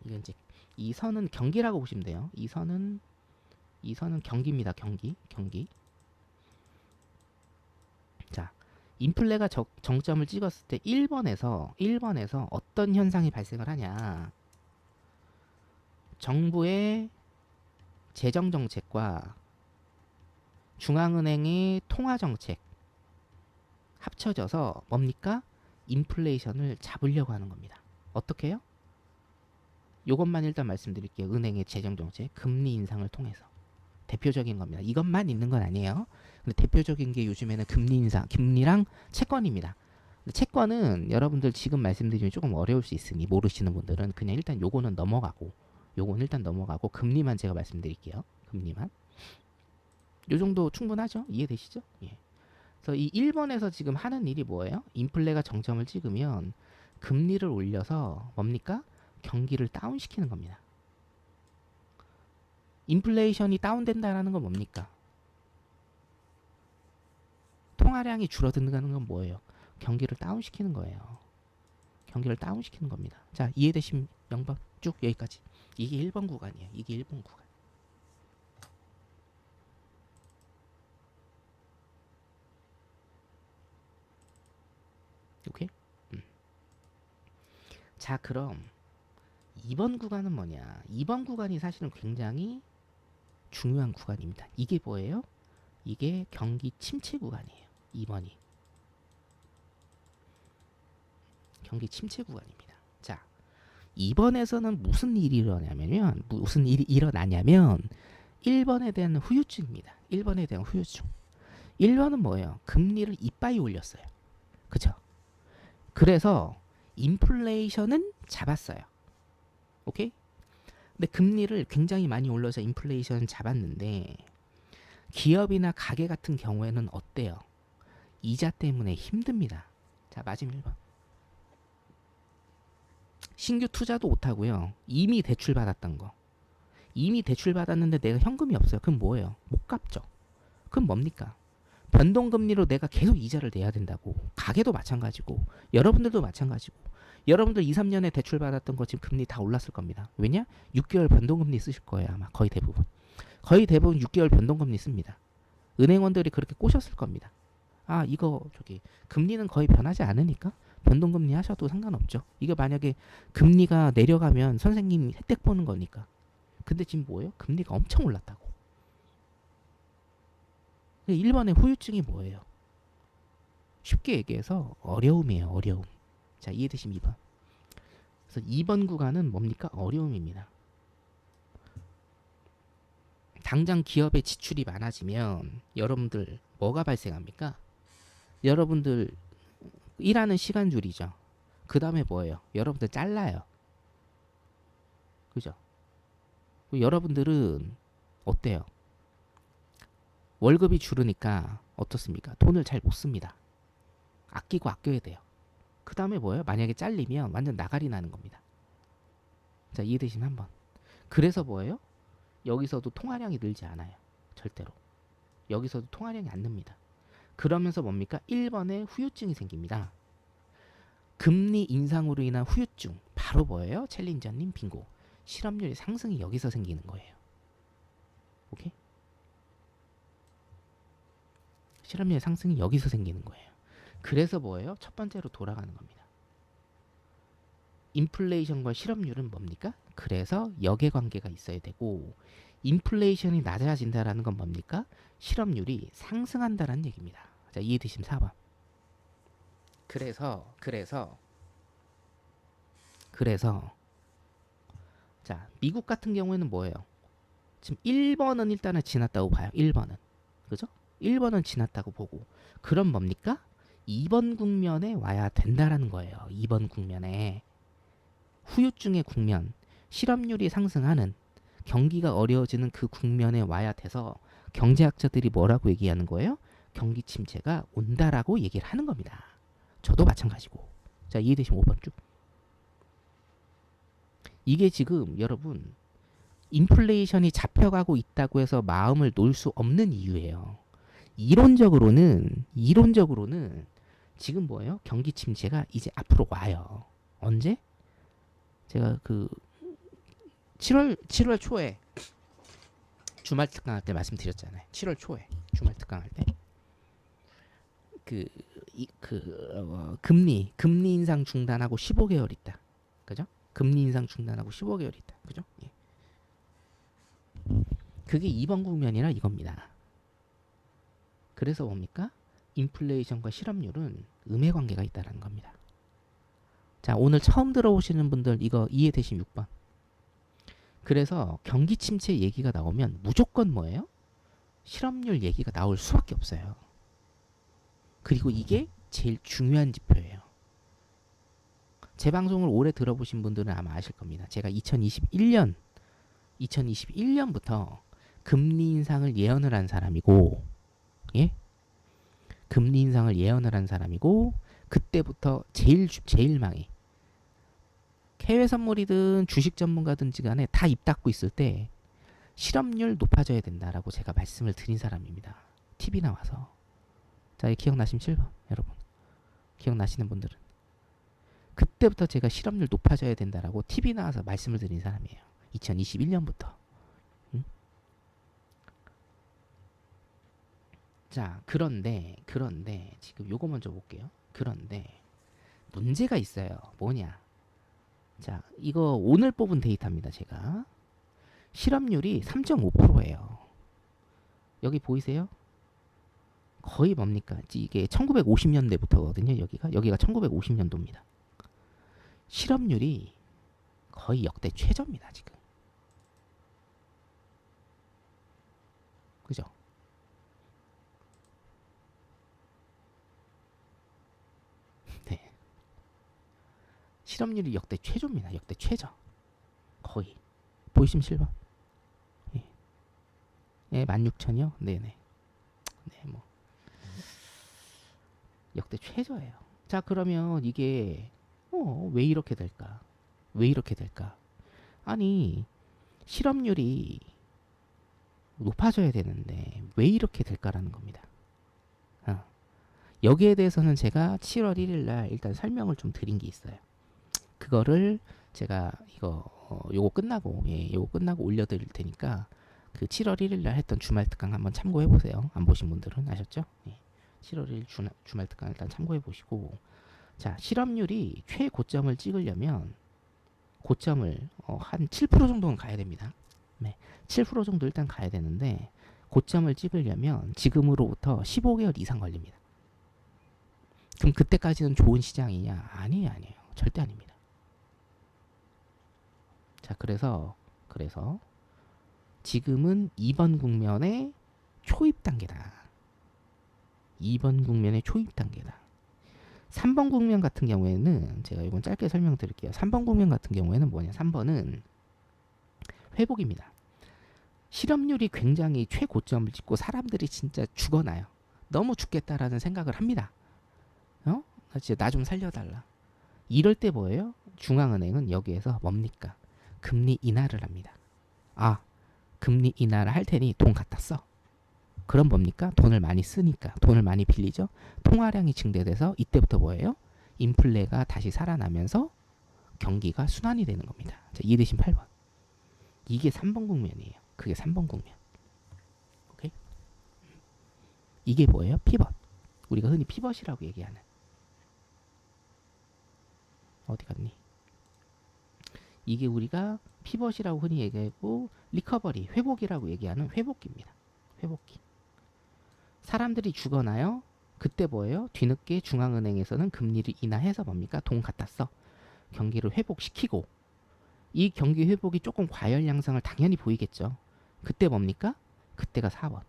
이건 이제 이 선은 경기라고 보시면 돼요. 이 선은 경기입니다. 경기. 자, 인플레가 정점을 찍었을 때 1번에서 어떤 현상이 발생을 하냐? 정부의 재정 정책과 중앙은행의 통화 정책 합쳐져서 뭡니까? 인플레이션을 잡으려고 하는 겁니다. 어떻게 해요? 이것만 일단 말씀드릴게요. 은행의 재정 정책, 금리 인상을 통해서 대표적인 겁니다. 이것만 있는 건 아니에요. 근데 대표적인 게 요즘에는 금리 인상, 금리랑 채권입니다. 근데 채권은 여러분들 지금 말씀드리면 조금 어려울 수 있으니 모르시는 분들은 그냥 일단 요거는 넘어가고 금리만 제가 말씀드릴게요. 금리만. 요 정도 충분하죠? 이해되시죠? 예. 그래서 이 1번에서 지금 하는 일이 뭐예요? 인플레가 정점을 찍으면 금리를 올려서 뭡니까? 경기를 다운시키는 겁니다. 인플레이션이 다운된다는 건 뭡니까? 통화량이 줄어드는 건 뭐예요? 경기를 다운시키는 거예요. 경기를 다운시키는 겁니다. 자, 이해되신 0번 쭉 여기까지. 이게 1번 구간이에요. 이게 1번 구간. 오케이? 자, 그럼 2번 구간은 뭐냐? 2번 구간이 사실은 굉장히 중요한 구간입니다. 이게 뭐예요? 이게 경기 침체 구간이에요. 2번이. 경기 침체 구간입니다. 자, 2번에서는 무슨 일이 일어나냐면 1번에 대한 후유증입니다. 1번에 대한 후유증. 1번은 뭐예요? 금리를 이빠이 올렸어요. 그쵸? 그래서 인플레이션은 잡았어요. 오케이? 근데 금리를 굉장히 많이 올려서 인플레이션 잡았는데 기업이나 가게 같은 경우에는 어때요? 이자 때문에 힘듭니다. 자, 맞으면 1번. 신규 투자도 못하고요. 이미 대출 받았던 거. 이미 대출 받았는데 내가 현금이 없어요. 그럼 뭐예요? 못 갚죠. 그럼 뭡니까? 변동금리로 내가 계속 이자를 내야 된다고. 가게도 마찬가지고 여러분들도 마찬가지고. 여러분들 2, 3년에 대출 받았던 거 지금 금리 다 올랐을 겁니다. 왜냐? 6개월 변동금리 쓰실 거예요. 아마 거의 대부분 6개월 변동금리 씁니다. 은행원들이 그렇게 꼬셨을 겁니다. 아, 이거 금리는 거의 변하지 않으니까 변동금리 하셔도 상관없죠. 이게 만약에 금리가 내려가면 선생님이 혜택 보는 거니까. 근데 지금 뭐예요? 금리가 엄청 올랐다고. 1번의 후유증이 뭐예요? 쉽게 얘기해서 어려움이에요. 어려움. 자, 이해되시면 2번. 그래서 2번 구간은 뭡니까? 어려움입니다. 당장 기업의 지출이 많아지면 여러분들 뭐가 발생합니까? 여러분들 일하는 시간 줄이죠. 그 다음에 뭐예요? 여러분들 잘라요. 그죠? 여러분들은 어때요? 월급이 줄으니까 어떻습니까? 돈을 잘 못 씁니다. 아끼고 아껴야 돼요. 그 다음에 뭐예요? 만약에 잘리면 완전 나가리 나는 겁니다. 자, 이해되시면 한번. 그래서 뭐예요? 여기서도 통화량이 늘지 않아요. 절대로. 여기서도 통화량이 안 늡니다. 그러면서 뭡니까? 1번에 후유증이 생깁니다. 금리 인상으로 인한 후유증. 바로 뭐예요? 챌린저님 빙고. 실업률의 상승이 여기서 생기는 거예요. 오케이? 실업률의 상승이 여기서 생기는 거예요. 그래서 뭐예요? 첫 번째로 돌아가는 겁니다. 인플레이션과 실업률은 뭡니까? 그래서 역의관계가 있어야 되고, 인플레이션이 낮아진다라는 건 뭡니까? 실업률이 상승한다라는 얘기입니다. 자, 이해되시면 4번. 그래서 자, 미국 같은 경우에는 뭐예요? 지금 1번은 일단은 지났다고 봐요. 1번은. 그죠? 1번은 지났다고 보고. 그럼 뭡니까? 2번 국면에 와야 된다라는 거예요. 2번 국면에. 후유증의 국면, 실업률이 상승하는, 경기가 어려워지는 그 국면에 와야 돼서 경제학자들이 뭐라고 얘기하는 거예요? 경기 침체가 온다라고 얘기를 하는 겁니다. 저도 마찬가지고. 자, 이해되시면 5번 쭉. 이게 지금 여러분 인플레이션이 잡혀가고 있다고 해서 마음을 놓을 수 없는 이유예요. 이론적으로는 지금 뭐예요? 경기 침체가 이제 앞으로 와요. 언제? 제가 그 7월 초에 주말 특강할 때 말씀드렸잖아요. 7월 초에 주말 특강할 때 금리 인상 중단하고 15개월 있다. 그죠? 금리 인상 중단하고 15개월 있다. 그죠? 예. 그게 2번 국면이라 이겁니다. 그래서 뭡니까? 인플레이션과 실업률은 음의 관계가 있다는 겁니다. 자, 오늘 처음 들어오시는 분들 이거 이해되시면 6번. 그래서 경기 침체 얘기가 나오면 무조건 뭐예요? 실업률 얘기가 나올 수밖에 없어요. 그리고 이게 제일 중요한 지표예요. 제 방송을 오래 들어보신 분들은 아마 아실 겁니다. 제가 2021년부터 금리 인상을 예언을 한 사람이고, 예? 금리 인상을 예언을 한 사람이고, 그때부터 제일 망해. 해외 선물이든 주식 전문가든지 간에 다 입 닫고 있을 때 실업률 높아져야 된다라고 제가 말씀을 드린 사람입니다. TV 나와서. 자, 기억나시면 7번 여러분. 기억나시는 분들은. 그때부터 제가 실업률 높아져야 된다라고 TV 나와서 말씀을 드린 사람이에요. 2021년부터. 응? 자, 그런데 지금 요거 먼저 볼게요. 그런데 문제가 있어요. 뭐냐? 자, 이거 오늘 뽑은 데이터입니다. 제가 실업률이 3.5%예요. 여기 보이세요? 거의 뭡니까? 이게 1950년대부터거든요. 여기가 1950년도입니다. 실업률이 거의 역대 최저입니다. 지금. 그죠? 네. 실업률이 역대 최저입니다. 역대 최저. 거의. 보이시면 7번. 예. 예, 16,000이요? 네네. 네, 뭐. 역대 최저예요. 자, 그러면 이게 왜 이렇게 될까? 왜 이렇게 될까? 아니, 실업률이 높아져야 되는데 왜 이렇게 될까라는 겁니다. 여기에 대해서는 제가 7월 1일 날 일단 설명을 좀 드린 게 있어요. 그거를 제가 요거 끝나고 올려드릴 테니까 그 7월 1일 날 했던 주말 특강 한번 참고해 보세요. 안 보신 분들은 아셨죠? 예. 7월 1일 주말 특강 일단 참고해 보시고, 자, 실업률이 최고점을 찍으려면 고점을 한 7% 정도는 가야 됩니다. 네, 7% 정도 일단 가야 되는데 고점을 찍으려면 지금으로부터 15개월 이상 걸립니다. 그럼 그때까지는 좋은 시장이냐? 아니에요. 절대 아닙니다. 자, 그래서 지금은 2번 국면의 초입 단계다. 2번 국면의 초입 단계다. 3번 국면 같은 경우에는 제가 이건 짧게 설명드릴게요. 3번 국면 같은 경우에는 뭐냐? 3번은 회복입니다. 실업률이 굉장히 최고점을 찍고 사람들이 진짜 죽어나요. 너무 죽겠다라는 생각을 합니다. 나 좀 살려달라. 이럴 때 뭐예요? 중앙은행은 여기에서 뭡니까? 금리 인하를 합니다. 금리 인하를 할 테니 돈 갖다 써. 그럼 뭡니까? 돈을 많이 쓰니까 돈을 많이 빌리죠. 통화량이 증대돼서 이때부터 뭐예요? 인플레가 다시 살아나면서 경기가 순환이 되는 겁니다. 자, 이해되신 8번. 이게 3번 국면이에요. 그게 3번 국면. 오케이? 이게 뭐예요? 피벗. 우리가 흔히 피벗이라고 얘기하는. 어디 갔니? 이게 우리가 피벗이라고 흔히 얘기하고 리커버리, 회복이라고 얘기하는 회복기입니다. 회복기. 사람들이 죽어나요? 그때 뭐예요? 뒤늦게 중앙은행에서는 금리를 인하해서 뭡니까? 돈 갖다 써. 경기를 회복시키고 이 경기 회복이 조금 과열 양상을 당연히 보이겠죠. 그때 뭡니까? 그때가 4번.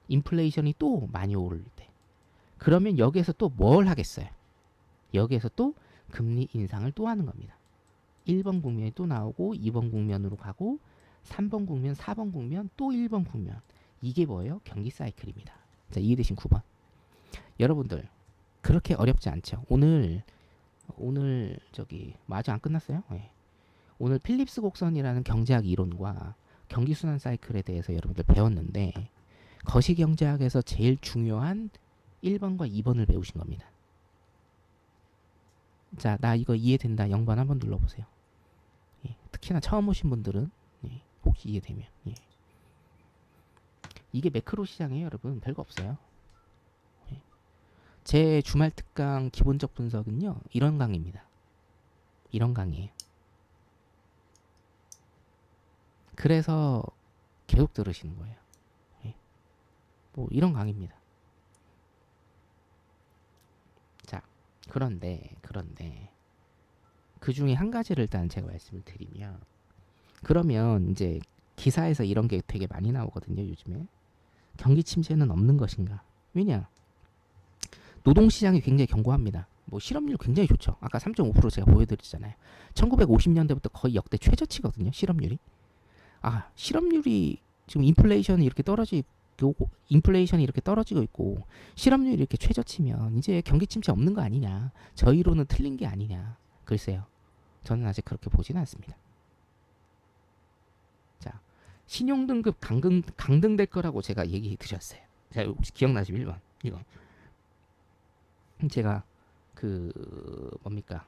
인플레이션이 또 많이 오를 때. 그러면 여기에서 또 뭘 하겠어요? 여기에서 또 금리 인상을 또 하는 겁니다. 1번 국면이 또 나오고 2번 국면으로 가고 3번 국면, 4번 국면, 또 1번 국면. 이게 뭐예요? 경기 사이클입니다. 자, 이해되신 9번. 여러분들 그렇게 어렵지 않죠. 오늘 저기 아직 안 끝났어요? 네. 오늘 필립스 곡선이라는 경제학 이론과 경기순환 사이클에 대해서 여러분들 배웠는데 거시경제학에서 제일 중요한 1번과 2번을 배우신 겁니다. 자, 나 이거 이해된다. 0번 한번 눌러보세요. 예, 특히나 처음 오신 분들은 혹시 이해되면 이게 매크로 시장이에요. 여러분 별거 없어요. 제 주말 특강 기본적 분석은요 이런 강의입니다. 이런 강의예요. 그래서 계속 들으시는 거예요. 뭐 이런 강의입니다. 자, 그런데 그 중에 한 가지를 일단 제가 말씀을 드리면, 그러면 이제 기사에서 이런 게 되게 많이 나오거든요. 요즘에 경기 침체는 없는 것인가? 왜냐? 노동시장이 굉장히 견고합니다. 뭐 실업률 굉장히 좋죠. 아까 3.5% 제가 보여드렸잖아요. 1950년대부터 거의 역대 최저치거든요. 실업률이. 실업률이 지금 인플레이션이 이렇게 떨어지고 있고 실업률이 이렇게 최저치면 이제 경기 침체 없는 거 아니냐? 저희로는 틀린 게 아니냐? 글쎄요. 저는 아직 그렇게 보지는 않습니다. 자, 신용등급 강등될 거라고 제가 얘기 드렸어요. 자, 혹시 기억나시죠? 1번 이거. 제가 뭡니까?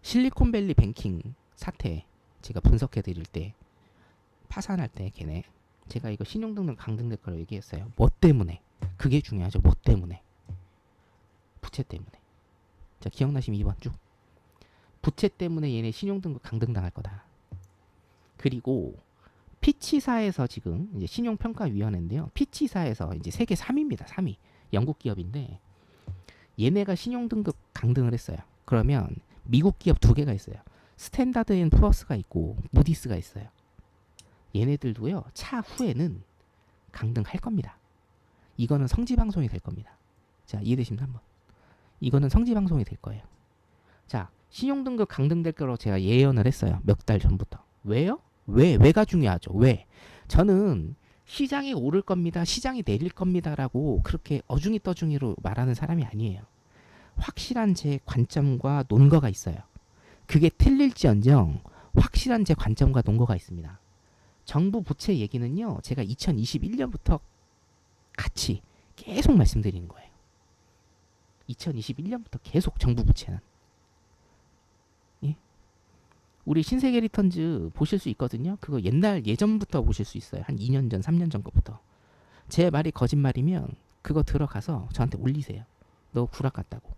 실리콘밸리 뱅킹 사태 제가 분석해 드릴 때 파산할 때 걔네 제가 이거 신용등급 강등될 거라고 얘기했어요. 뭐 때문에? 그게 중요하죠. 뭐 때문에? 부채 때문에. 자, 기억나시면 2번 쭉. 부채 때문에 얘네 신용등급 강등당할 거다. 그리고 피치사에서 지금 이제 신용평가위원회인데요. 피치사에서 이제 세계 3위입니다. 3위. 영국 기업인데 얘네가 신용등급 강등을 했어요. 그러면 미국 기업 2개가 있어요. 스탠다드 앤 푸어스가 있고 무디스가 있어요. 얘네들도요. 차후에는 강등할 겁니다. 이거는 성지방송이 될 겁니다. 자, 이해되시면 한번. 이거는 성지방송이 될 거예요. 자, 신용등급 강등될 거라고 제가 예언을 했어요. 몇 달 전부터. 왜요? 왜가 중요하죠. 왜? 저는 시장이 오를 겁니다. 시장이 내릴 겁니다라고 그렇게 어중이 떠중이로 말하는 사람이 아니에요. 확실한 제 관점과 논거가 있어요. 그게 틀릴지언정 확실한 제 관점과 논거가 있습니다. 정부 부채 얘기는요. 제가 2021년부터 같이 계속 말씀드리는 거예요. 2021년부터 계속 정부 부채는. 예? 우리 신세계 리턴즈 보실 수 있거든요. 그거 예전부터 보실 수 있어요. 한 2년 전, 3년 전 거부터. 제 말이 거짓말이면 그거 들어가서 저한테 올리세요. 너 구락 같다고.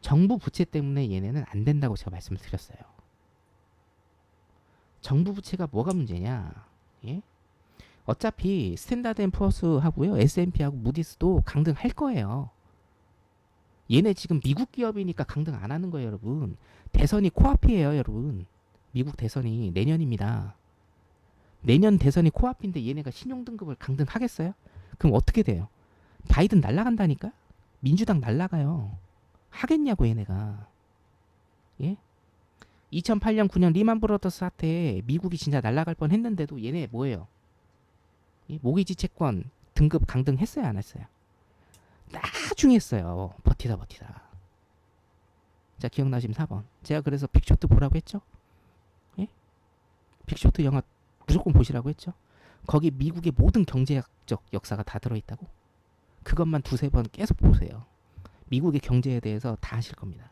정부 부채 때문에 얘네는 안 된다고 제가 말씀을 드렸어요. 정부 부채가 뭐가 문제냐? 예? 어차피 스탠다드 앤 푸어스 하고요. S&P하고 무디스도 강등할 거예요. 얘네 지금 미국 기업이니까 강등 안 하는 거예요, 여러분. 대선이 코앞이에요, 여러분. 미국 대선이 내년입니다. 내년 대선이 코앞인데 얘네가 신용등급을 강등하겠어요? 그럼 어떻게 돼요? 바이든 날라간다니까? 민주당 날라가요. 하겠냐고 얘네가. 예? 2008년 9년 리만 브러더스 사태에 미국이 진짜 날라갈 뻔 했는데도 얘네 뭐예요? 예? 모기지 채권 등급 강등했어요, 안 했어요? 나중에 했어요. 버티다. 자, 기억나시면 4번. 제가 그래서 빅쇼트 보라고 했죠? 예? 빅쇼트 영화 무조건 보시라고 했죠? 거기 미국의 모든 경제학적 역사가 다 들어있다고? 그것만 두세 번 계속 보세요. 미국의 경제에 대해서 다 아실 겁니다.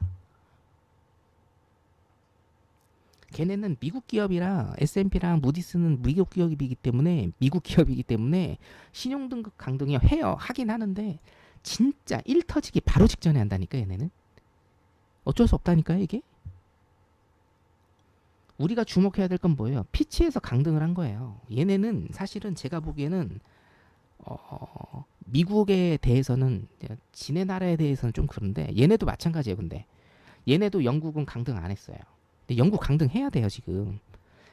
걔네는 미국 기업이랑 S&P랑 무디스는 미국 기업이기 때문에 신용등급 강등이요 해요. 하긴 하는데 진짜 1 터지기 바로 직전에 한다니까 얘네는. 어쩔 수 없다니까요 이게. 우리가 주목해야 될 건 뭐예요? 피치에서 강등을 한 거예요. 얘네는 사실은 제가 보기에는 미국에 대해서는 지네 나라에 대해서는 좀 그런데 얘네도 마찬가지예요. 근데 얘네도 영국은 강등 안 했어요. 근데 영국 강등해야 돼요 지금.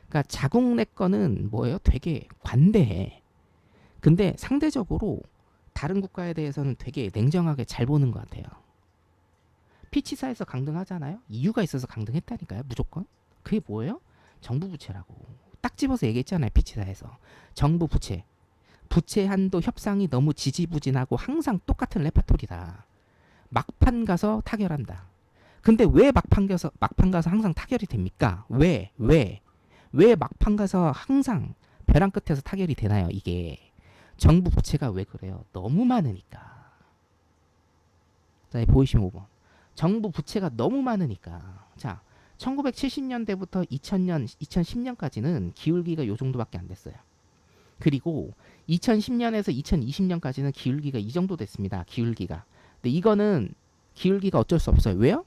그러니까 자국 내 거는 뭐예요? 되게 관대해. 근데 상대적으로 다른 국가에 대해서는 되게 냉정하게 잘 보는 것 같아요. 피치사에서 강등하잖아요. 이유가 있어서 강등했다니까요. 무조건. 그게 뭐예요? 정부 부채라고. 딱 집어서 얘기했잖아요. 피치사에서. 정부 부채. 부채 한도 협상이 너무 지지부진하고 항상 똑같은 레파토리다. 막판 가서 타결한다. 근데 왜 막판 가서 항상 타결이 됩니까? 왜 막판 가서 항상 벼랑 끝에서 타결이 되나요? 이게 정부 부채가 왜 그래요? 너무 많으니까. 자, 보이시면 5번. 정부 부채가 너무 많으니까. 자, 1970년대부터 2000년, 2010년까지는 기울기가 요 정도밖에 안 됐어요. 그리고 2010년에서 2020년까지는 기울기가 이 정도 됐습니다. 기울기가. 근데 이거는 기울기가 어쩔 수 없어요. 왜요?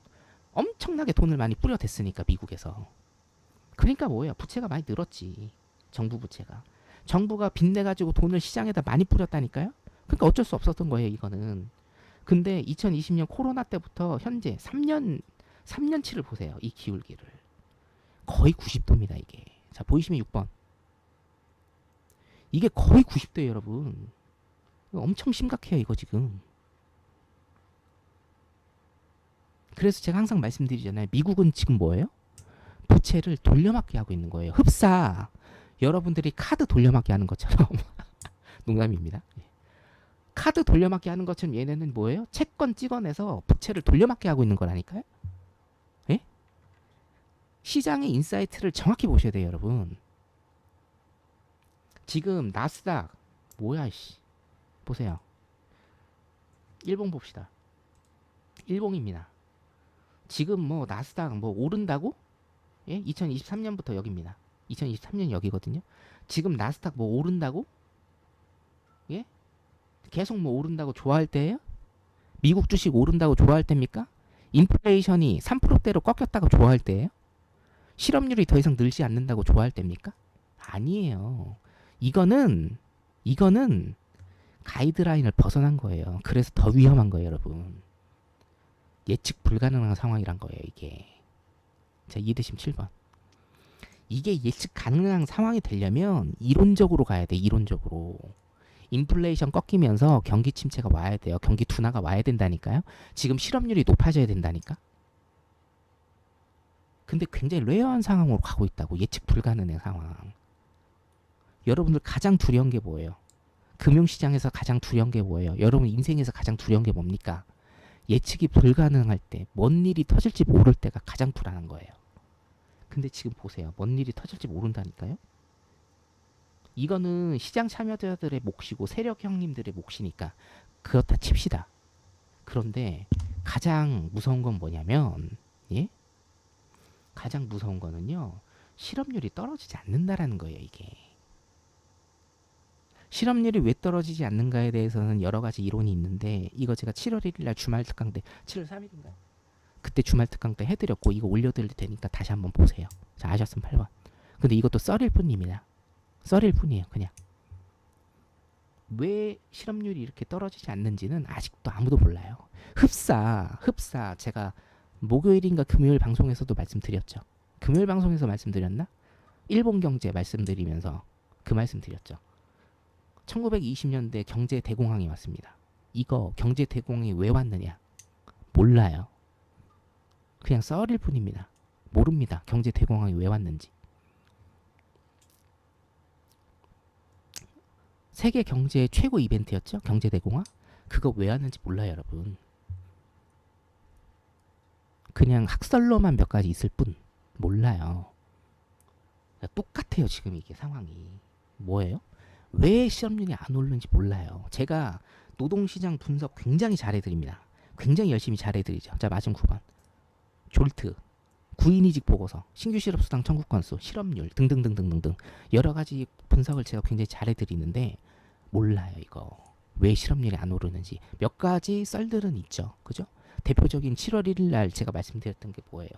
엄청나게 돈을 많이 뿌려댔으니까 미국에서. 그러니까 뭐예요? 부채가 많이 늘었지. 정부 부채가. 정부가 빚내가지고 돈을 시장에다 많이 뿌렸다니까요. 그러니까 어쩔 수 없었던 거예요. 이거는. 근데 2020년 코로나 때부터 현재 3년치를 보세요. 이 기울기를. 거의 90도입니다. 이게. 자, 보이시면 6번. 이게 거의 90도예요. 여러분. 엄청 심각해요. 이거 지금. 그래서 제가 항상 말씀드리잖아요. 미국은 지금 뭐예요? 부채를 돌려막기 하고 있는 거예요. 흡사. 여러분들이 카드 돌려막기 하는 것처럼. 농담입니다. 카드 돌려막기 하는 것처럼 얘네는 뭐예요? 채권 찍어내서 부채를 돌려막기 하고 있는 거라니까요. 예? 시장의 인사이트를 정확히 보셔야 돼요, 여러분. 지금 나스닥 뭐야, 씨. 보세요. 일봉 봅시다. 일봉입니다. 지금 뭐 나스닥 뭐 오른다고? 예? 2023년부터 여기입니다. 2023년 여기거든요. 지금 나스닥 뭐 오른다고? 예? 계속 뭐 오른다고 좋아할 때예요? 미국 주식 오른다고 좋아할 때입니까? 인플레이션이 3%대로 꺾였다고 좋아할 때예요? 실업률이 더 이상 늘지 않는다고 좋아할 때입니까? 아니에요. 이거는 가이드라인을 벗어난 거예요. 그래서 더 위험한 거예요, 여러분. 예측 불가능한 상황이란 거예요, 이게. 자, 이해되시면 7번. 이게 예측 가능한 상황이 되려면 이론적으로 가야 돼, 이론적으로. 인플레이션 꺾이면서 경기 침체가 와야 돼요. 경기 둔화가 와야 된다니까요. 지금 실업률이 높아져야 된다니까. 근데 굉장히 레어한 상황으로 가고 있다고. 예측 불가능한 상황. 여러분들 가장 두려운 게 뭐예요? 금융시장에서 가장 두려운 게 뭐예요? 여러분 인생에서 가장 두려운 게 뭡니까? 예측이 불가능할 때, 뭔 일이 터질지 모를 때가 가장 불안한 거예요. 근데 지금 보세요. 뭔 일이 터질지 모른다니까요. 이거는 시장 참여자들의 몫이고 세력 형님들의 몫이니까 그렇다 칩시다. 그런데 가장 무서운 건 뭐냐면, 예? 가장 무서운 거는요, 실업률이 떨어지지 않는다라는 거예요. 이게. 실업률이 왜 떨어지지 않는가에 대해서는 여러 가지 이론이 있는데, 이거 제가 7월 1일 날 주말 특강 때, 7월 3일인가요? 그때 주말 특강 때 해드렸고, 이거 올려드릴 테니까 다시 한번 보세요. 자, 아셨으면 8번. 근데 이것도 썰일 뿐입니다. 썰일 뿐이에요, 그냥. 왜 실업률이 이렇게 떨어지지 않는지는 아직도 아무도 몰라요. 흡사 제가 목요일인가 금요일 방송에서도 말씀드렸죠. 금요일 방송에서 말씀드렸나? 일본 경제 말씀드리면서 그 말씀드렸죠. 1920년대 경제 대공황이 왔습니다. 이거 경제 대공황이 왜 왔느냐? 몰라요. 그냥 썰일 뿐입니다. 모릅니다. 경제 대공황이 왜 왔는지. 세계 경제의 최고 이벤트였죠. 경제 대공황. 그거 왜 왔는지 몰라요, 여러분. 그냥 학설로만 몇 가지 있을 뿐 몰라요. 똑같아요, 지금 이게 상황이. 뭐예요? 왜 실업률이 안 오르는지 몰라요. 제가 노동시장 분석 굉장히 잘해드립니다. 굉장히 열심히 잘해드리죠. 자, 마지막 9번. 졸트, 구인이직 보고서, 신규 실업수당 청구 건수, 실업률 등등등등등등 여러 가지 분석을 제가 굉장히 잘해드리는데 몰라요, 이거. 왜 실업률이 안 오르는지. 몇 가지 썰들은 있죠. 그죠? 대표적인 7월 1일 날 제가 말씀드렸던 게 뭐예요?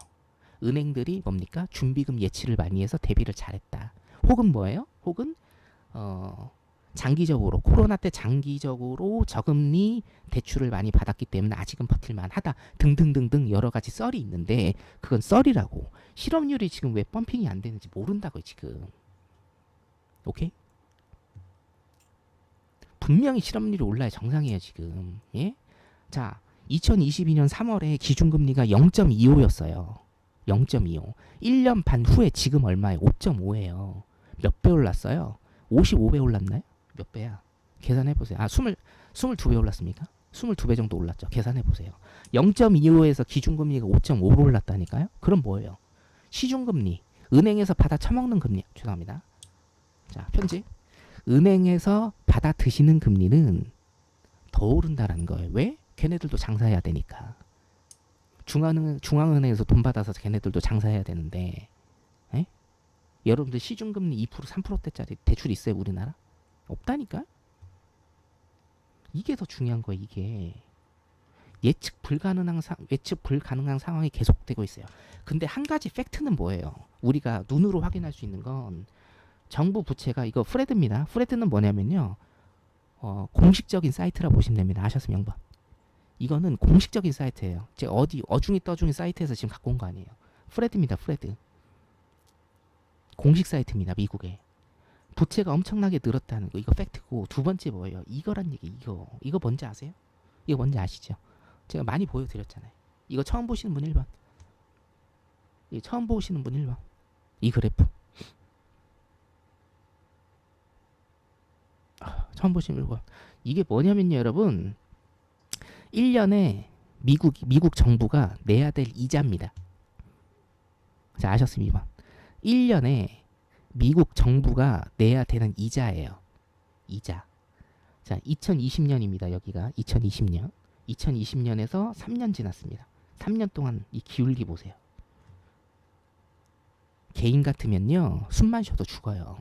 은행들이 뭡니까? 준비금 예치를 많이 해서 대비를 잘했다. 혹은 뭐예요? 혹은 장기적으로 코로나 때 장기적으로 저금리 대출을 많이 받았기 때문에 아직은 버틸만하다 등등등등 여러 가지 썰이 있는데 그건 썰이라고. 실업률이 지금 왜 펌핑이 안 되는지 모른다고요, 지금. 오케이? 분명히 실업률이 올라야 정상이에요, 지금. 예? 자, 2022년 3월에 기준금리가 0.25였어요. 0.25. 1년 반 후에 지금 얼마예요? 5.5예요. 몇 배 올랐어요? 55배 올랐나요? 몇 배야? 계산해보세요. 22배 올랐습니까? 22배 정도 올랐죠. 계산해보세요. 0.25에서 기준금리가 5.5로 올랐다니까요? 그럼 뭐예요? 시중금리, 은행에서 받아 처먹는 금리. 죄송합니다. 자, 편집. 은행에서 받아 드시는 금리는 더 오른다라는 거예요. 왜? 걔네들도 장사해야 되니까. 중앙은행에서 돈 받아서 걔네들도 장사해야 되는데, 에? 여러분들 시중금리 2% 3%대짜리 대출 있어요, 우리나라? 없다니까? 이게 더 중요한 거예요, 이게. 예측 불가능한 상황이 계속되고 있어요. 근데 한 가지 팩트는 뭐예요? 우리가 눈으로 확인할 수 있는 건 정부 부채가 이거 프레드입니다. 프레드는 뭐냐면요. 공식적인 사이트라 보시면 됩니다. 아셨으면 0번. 이거는 공식적인 사이트예요. 제가 어디 어중이 떠중이 사이트에서 지금 갖고 온 거 아니에요. 프레드입니다. 프레드. 공식 사이트입니다. 미국에. 부채가 엄청나게 늘었다는 거. 이거 팩트고 두 번째 뭐예요? 이거란 얘기. 이거 뭔지 아세요? 이거 뭔지 아시죠? 제가 많이 보여드렸잖아요. 이거 처음 보시는 분 1번. 이거 처음 보시는 분 1번. 이 그래프. 처음 보시는 분 1번. 이게 뭐냐면요, 여러분. 1년에 미국 정부가 내야 될 이자입니다. 자, 아셨습니까? 1년에 미국 정부가 내야 되는 이자예요. 이자. 자, 2020년입니다. 여기가 2020년. 2020년에서 3년 지났습니다. 3년 동안 이 기울기 보세요. 개인 같으면요, 숨만 쉬어도 죽어요.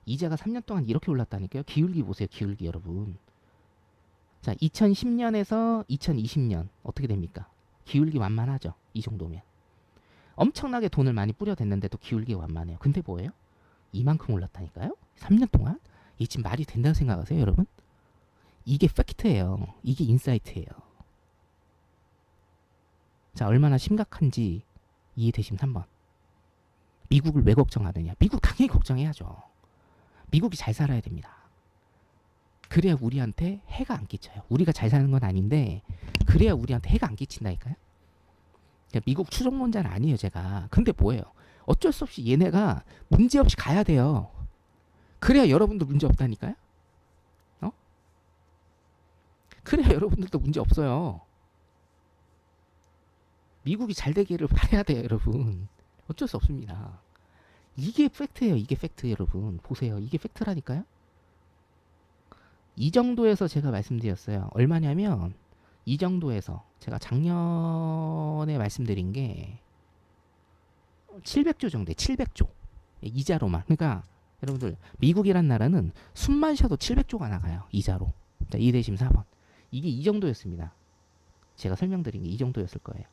이자가 3년 동안 이렇게 올랐다니까요. 기울기 보세요. 기울기 여러분. 자, 2010년에서 2020년 어떻게 됩니까? 기울기 완만하죠. 이 정도면. 엄청나게 돈을 많이 뿌려댔는데도 기울기 완만해요. 근데 뭐예요? 이만큼 올랐다니까요? 3년 동안? 이게 지금 말이 된다고 생각하세요, 여러분? 이게 팩트예요. 이게 인사이트예요. 자, 얼마나 심각한지 이해되시면 3번. 미국을 왜 걱정하느냐? 미국 당연히 걱정해야죠. 미국이 잘 살아야 됩니다. 그래야 우리한테 해가 안 끼쳐요. 우리가 잘 사는 건 아닌데 그래야 우리한테 해가 안 끼친다니까요. 미국 추종론자는 아니에요, 제가. 근데 뭐예요? 어쩔 수 없이 얘네가 문제없이 가야 돼요. 그래야 여러분도 문제 없다니까요. 그래야 여러분들도 문제 없어요. 미국이 잘 되기를 바라야 돼요, 여러분. 어쩔 수 없습니다. 이게 팩트예요. 이게 팩트, 여러분. 보세요. 이게 팩트라니까요. 이 정도에서 제가 말씀드렸어요. 얼마냐면 이 정도에서 제가 작년에 말씀드린 게 700조 정도, 700조 이자로만. 그러니까 여러분들 미국이란 나라는 숨만 쉬어도 700조가 나가요, 이자로. 자, 2대심 4번. 이게 이 정도였습니다. 제가 설명드린 게 이 정도였을 거예요.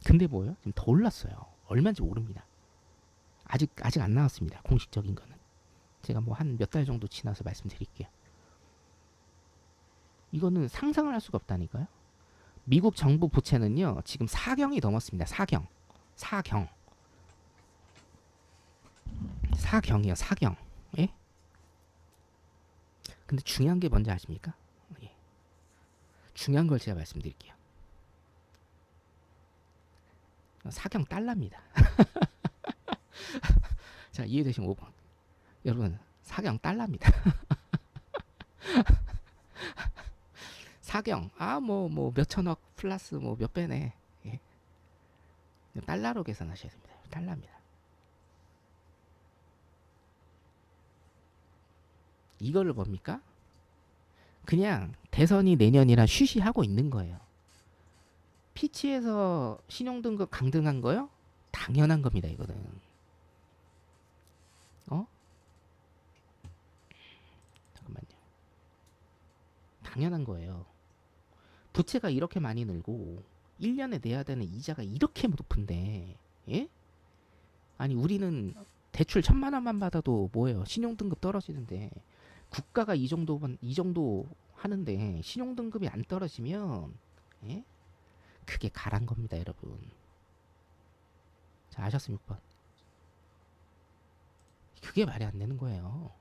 근데 뭐예요? 지금 더 올랐어요. 얼마인지 모릅니다. 아직 안 나왔습니다. 공식적인 거는. 제가 뭐 한 몇 달 정도 지나서 말씀드릴게요. 이거는 상상을 할 수가 없다니까요. 미국 정부 부채는요 지금 4경이 넘었습니다. 4경. 4경. 4경이요. 4경. 예? 근데 중요한 게 뭔지 아십니까? 예. 중요한 걸 제가 말씀드릴게요. 4경 달러입니다. 자, 이해되시면 5번. 여러분, 4경 달러입니다. 4경. 아, 뭐 몇천억 플러스 뭐 몇 배네. 예. 달러로 계산하셔야 됩니다. 달러입니다. 이거를 뭡니까? 그냥 대선이 내년이라 쉬쉬하고 있는 거예요. 피치에서 신용등급 강등한 거요? 당연한 겁니다, 이거는. 어? 잠깐만요. 당연한 거예요. 부채가 이렇게 많이 늘고 1년에 내야 되는 이자가 이렇게 높은데, 예? 아니 우리는 대출 1,000만 원만 받아도 뭐예요? 신용등급 떨어지는데 국가가 이 정도 하는데 신용등급이 안 떨어지면, 예? 그게 가란 겁니다, 여러분. 자, 아셨습니까? 6번. 그게 말이 안 되는 거예요.